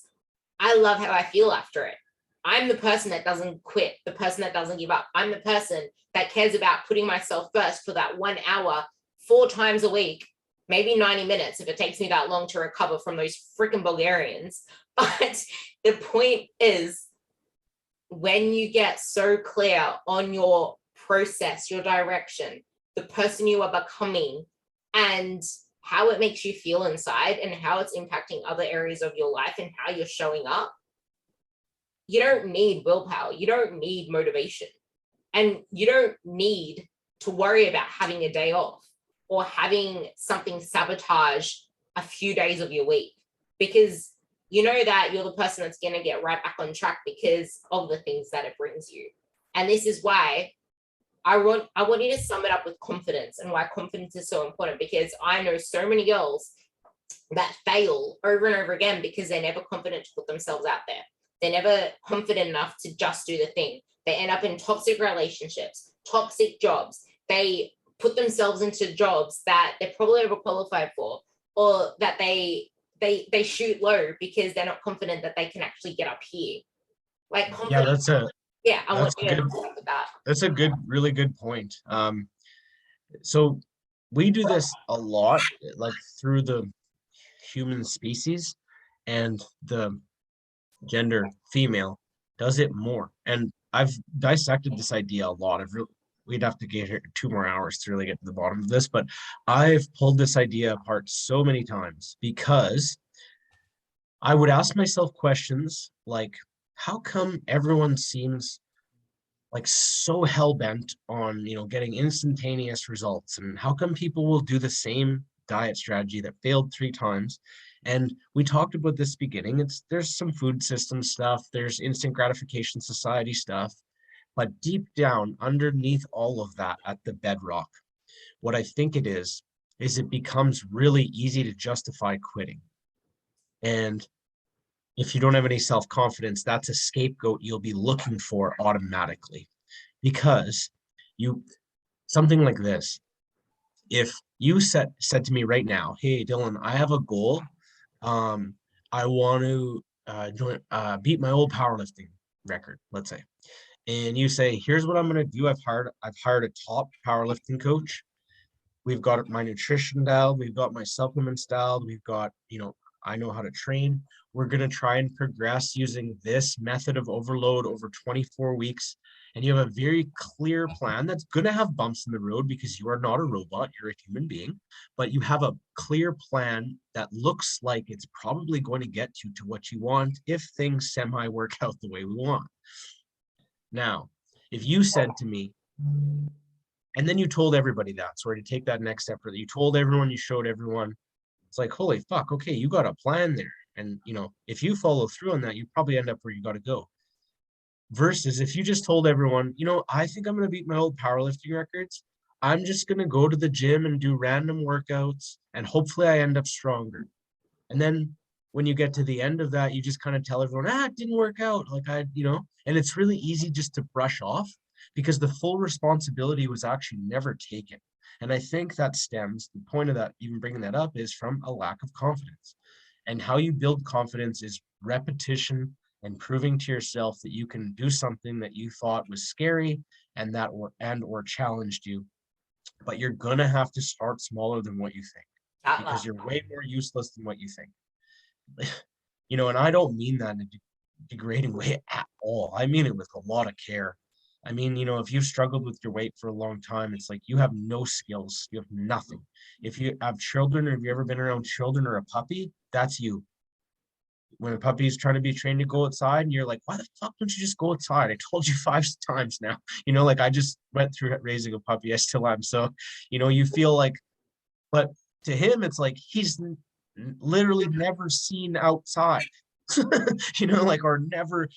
I love how I feel after it. I'm the person that doesn't quit, the person that doesn't give up. I'm the person that cares about putting myself first for that 1 hour, 4 times a week, maybe 90 minutes if it takes me that long to recover from those freaking Bulgarians. But the point is, when you get so clear on your process, your direction, the person you are becoming, and how it makes you feel inside and how it's impacting other areas of your life and how you're showing up, you don't need willpower. You don't need motivation. And you don't need to worry about having a day off or having something sabotage a few days of your week, because you know that you're the person that's going to get right back on track because of the things that it brings you. And this is why I want you to sum it up with confidence, and why confidence is so important, because I know so many girls that fail over and over again because they're never confident to put themselves out there. They're never confident enough to just do the thing. They end up in toxic relationships, toxic jobs. They put themselves into jobs that they're probably overqualified for, or that they shoot low because they're not confident that they can actually get up here. Like, confidence. I want you to talk about that. That's a really good point. So we do this a lot, like through the human species, and the gender female does it more. And I've dissected this idea a lot. We'd have to get here 2 more hours to really get to the bottom of this, but I've pulled this idea apart so many times because I would ask myself questions like, how come everyone seems like so hell-bent on, getting instantaneous results? And how come people will do the same diet strategy that failed 3 times? And we talked about this beginning. There's some food system stuff, there's instant gratification society stuff, but deep down underneath all of that, at the bedrock, what I think it is it becomes really easy to justify quitting. And if you don't have any self-confidence, that's a scapegoat you'll be looking for automatically. Because something like this, if you said to me right now, hey, Dylan, I have a goal. I want to beat my old powerlifting record, let's say. And you say, here's what I'm going to do. I've hired a top powerlifting coach. We've got my nutrition dialed. We've got my supplements dialed. We've got, I know how to train. We're going to try and progress using this method of overload over 24 weeks. And you have a very clear plan that's going to have bumps in the road because you are not a robot, you're a human being, but you have a clear plan that looks like it's probably going to get you to what you want if things semi-work out the way we want. Now, if you said to me, and then you told everybody that, so to take that next step further, you told everyone, you showed everyone, it's like, holy fuck, okay, you got a plan there. And, if you follow through on that, you probably end up where you got to go. Versus if you just told everyone, I think I'm going to beat my old powerlifting records. I'm just going to go to the gym and do random workouts, and hopefully I end up stronger. And then when you get to the end of that, you just kind of tell everyone, it didn't work out. And it's really easy just to brush off because the full responsibility was actually never taken. And I think that stems, the point of that, even bringing that up, is from a lack of confidence. And how you build confidence is repetition and proving to yourself that you can do something that you thought was scary and or challenged you. But you're gonna have to start smaller than what you think, because you're way more useless than what you think. And I don't mean that in a degrading way at all. I mean it with a lot of care. I mean, if you've struggled with your weight for a long time, it's like you have no skills, you have nothing. If you have children, or have you ever been around children or a puppy, that's you. When a puppy is trying to be trained to go outside and you're like, why the fuck don't you just go outside? I told you 5 times now. I just went through raising a puppy. I still am. So, you feel like, but to him, it's like he's literally never seen outside, like, or never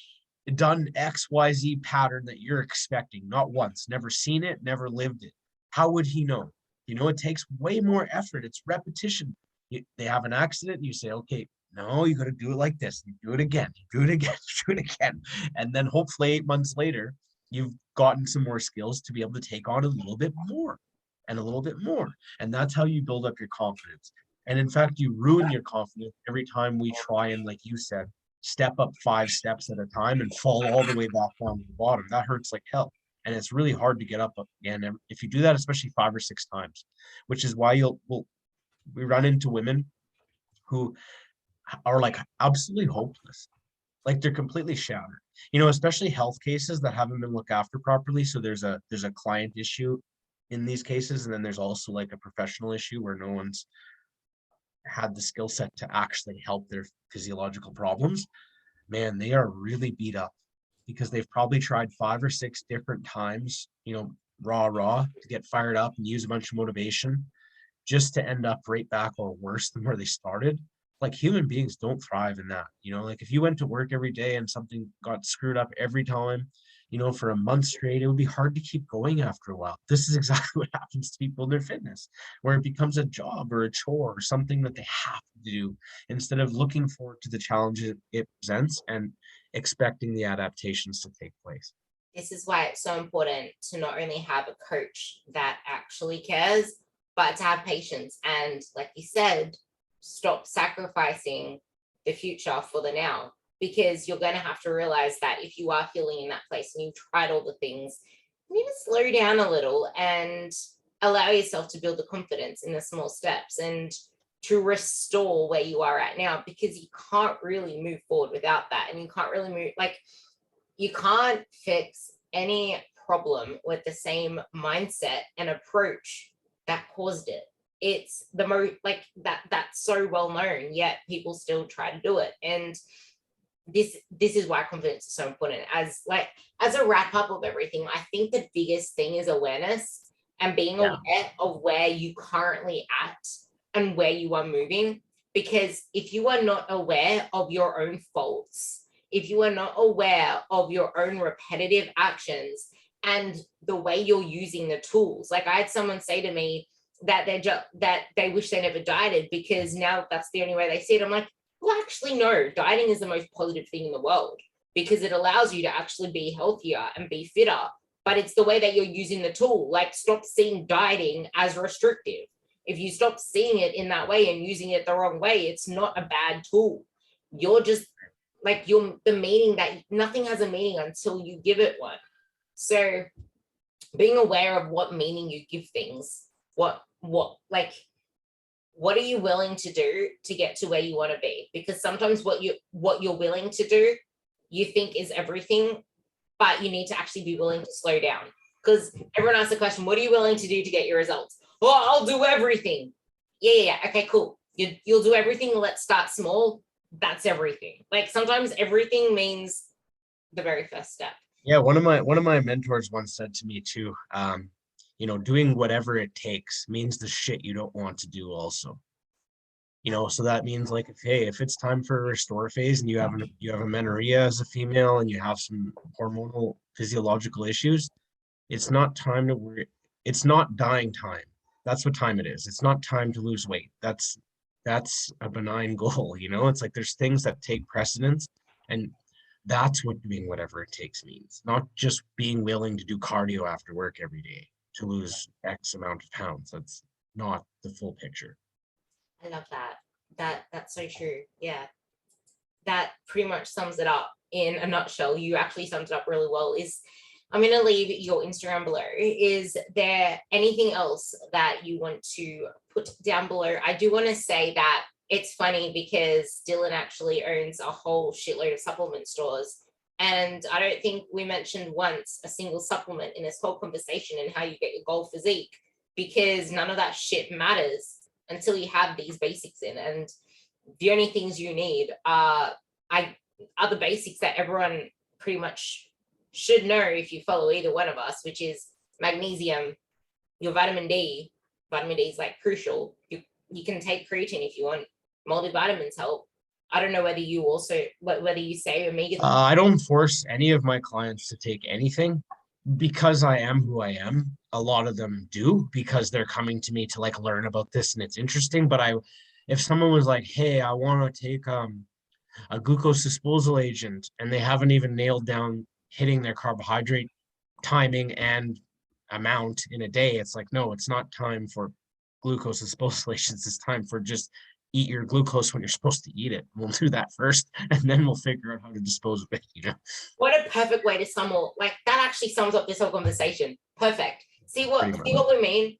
done XYZ pattern that you're expecting, not once, never seen it, never lived it. How would he know? It takes way more effort. It's repetition. They have an accident, you say, okay, no, you got to do it like this. You do it again, you do it again, you do it again. And then hopefully 8 months later, you've gotten some more skills to be able to take on a little bit more and a little bit more. And that's how you build up your confidence. And in fact, you ruin your confidence every time we try and, like you said, step up 5 steps at a time and fall all the way back down to the bottom. That hurts like hell. And it's really hard to get up again. And if you do that, especially 5 or 6 times, which is why we run into women who are like absolutely hopeless. Like they're completely shattered, especially health cases that haven't been looked after properly. So there's a client issue in these cases. And then there's also like a professional issue where no one's had the skill set to actually help their physiological problems. Man, they are really beat up because they've probably tried 5 or 6 different times, raw to get fired up and use a bunch of motivation just to end up right back or worse than where they started. Like human beings don't thrive in that, like if you went to work every day and something got screwed up every time, for a month straight, it would be hard to keep going after a while. This is exactly what happens to people in their fitness, where it becomes a job or a chore or something that they have to do instead of looking forward to the challenges it presents and expecting the adaptations to take place. This is why it's so important to not only have a coach that actually cares, but to have patience. And like you said, stop sacrificing the future for the now, because you're going to have to realize that if you are feeling in that place and you've tried all the things, you need to slow down a little and allow yourself to build the confidence in the small steps and to restore where you are at now, because you can't really move forward without that. And you can't really move, like, you can't fix any problem with the same mindset and approach that caused it. It's the most like that's so well known, yet people still try to do it. And this is why confidence is so important. As a wrap up of everything, I think the biggest thing is awareness and being aware of where you currently at and where you are moving. Because if you are not aware of your own faults, if you are not aware of your own repetitive actions and the way you're using the tools, like I had someone say to me that they wish they never dieted because now that's the only way they see it. I'm like, well, actually, no, dieting is the most positive thing in the world because it allows you to actually be healthier and be fitter, but it's the way that you're using the tool. Like, stop seeing dieting as restrictive. If you stop seeing it in that way and using it the wrong way, it's not a bad tool. You're just like, the meaning that nothing has a meaning until you give it one. So being aware of what meaning you give things, what are you willing to do to get to where you want to be? Because sometimes what you're willing to do, you think is everything, but you need to actually be willing to slow down. Because everyone asks the question, what are you willing to do to get your results? Oh, I'll do everything. Yeah. Okay, cool. You'll do everything. Let's start small. That's everything. Like, sometimes everything means the very first step. Yeah, one of my mentors once said to me too, doing whatever it takes means the shit you don't want to do also. So that means, like, if it's time for a restore phase and you have amenorrhea as a female and you have some hormonal physiological issues, it's not time to worry. It's not dying time. That's what time it is. It's not time to lose weight. That's a benign goal. It's like there's things that take precedence, and that's what doing whatever it takes means. Not just being willing to do cardio after work every day to lose X amount of pounds. That's not the full picture. I love that. That's so true. Yeah. That pretty much sums it up in a nutshell. You actually summed it up really well. I'm going to leave your Instagram below. Is there anything else that you want to put down below? I do want to say that it's funny because Dylan actually owns a whole shitload of supplement stores. And I don't think we mentioned once a single supplement in this whole conversation and how you get your goal physique, because none of that shit matters until you have these basics in. And the only things you need are the basics that everyone pretty much should know if you follow either one of us, which is magnesium, your vitamin D. Vitamin D is like crucial. You can take creatine if you want. multivitamins help. I don't know whether you also, whether you say omega. I don't force any of my clients to take anything because I am who I am. A lot of them do because they're coming to me to like learn about this and it's interesting. But if someone was like, "Hey, I want to take a glucose disposal agent," and they haven't even nailed down hitting their carbohydrate timing and amount in a day, it's like, no, it's not time for glucose disposal agents. It's time for just eat your glucose when you're supposed to eat it. We'll do that first, and then we'll figure out how to dispose of it. What a perfect way to sum up. Like that actually sums up this whole conversation. Perfect. See what we mean?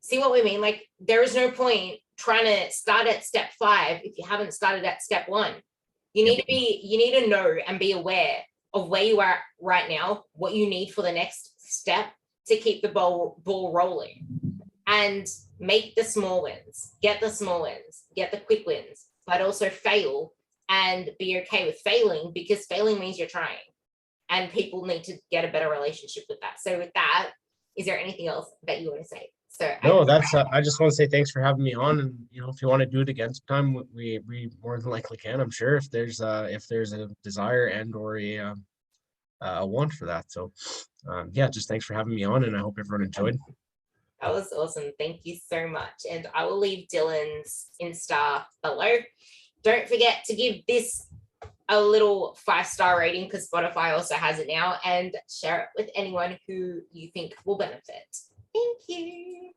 See what we mean? Like there is no point trying to start at step 5 if you haven't started at step 1. You need to know and be aware of where you are right now, what you need for the next step to keep the ball rolling, and make the small wins, get the quick wins, but also fail and be okay with failing, because failing means you're trying, and people need to get a better relationship with that. So with that, is there anything else that you want to say? So no, that's I just want to say thanks for having me on, and if you want to do it again sometime, we more than likely can. I'm sure if there's a desire and or a want for that. So yeah, just thanks for having me on, and I hope everyone enjoyed. That was awesome. Thank you so much. And I will leave Dylan's Insta below. Don't forget to give this a little 5-star rating, because Spotify also has it now, and share it with anyone who you think will benefit. Thank you.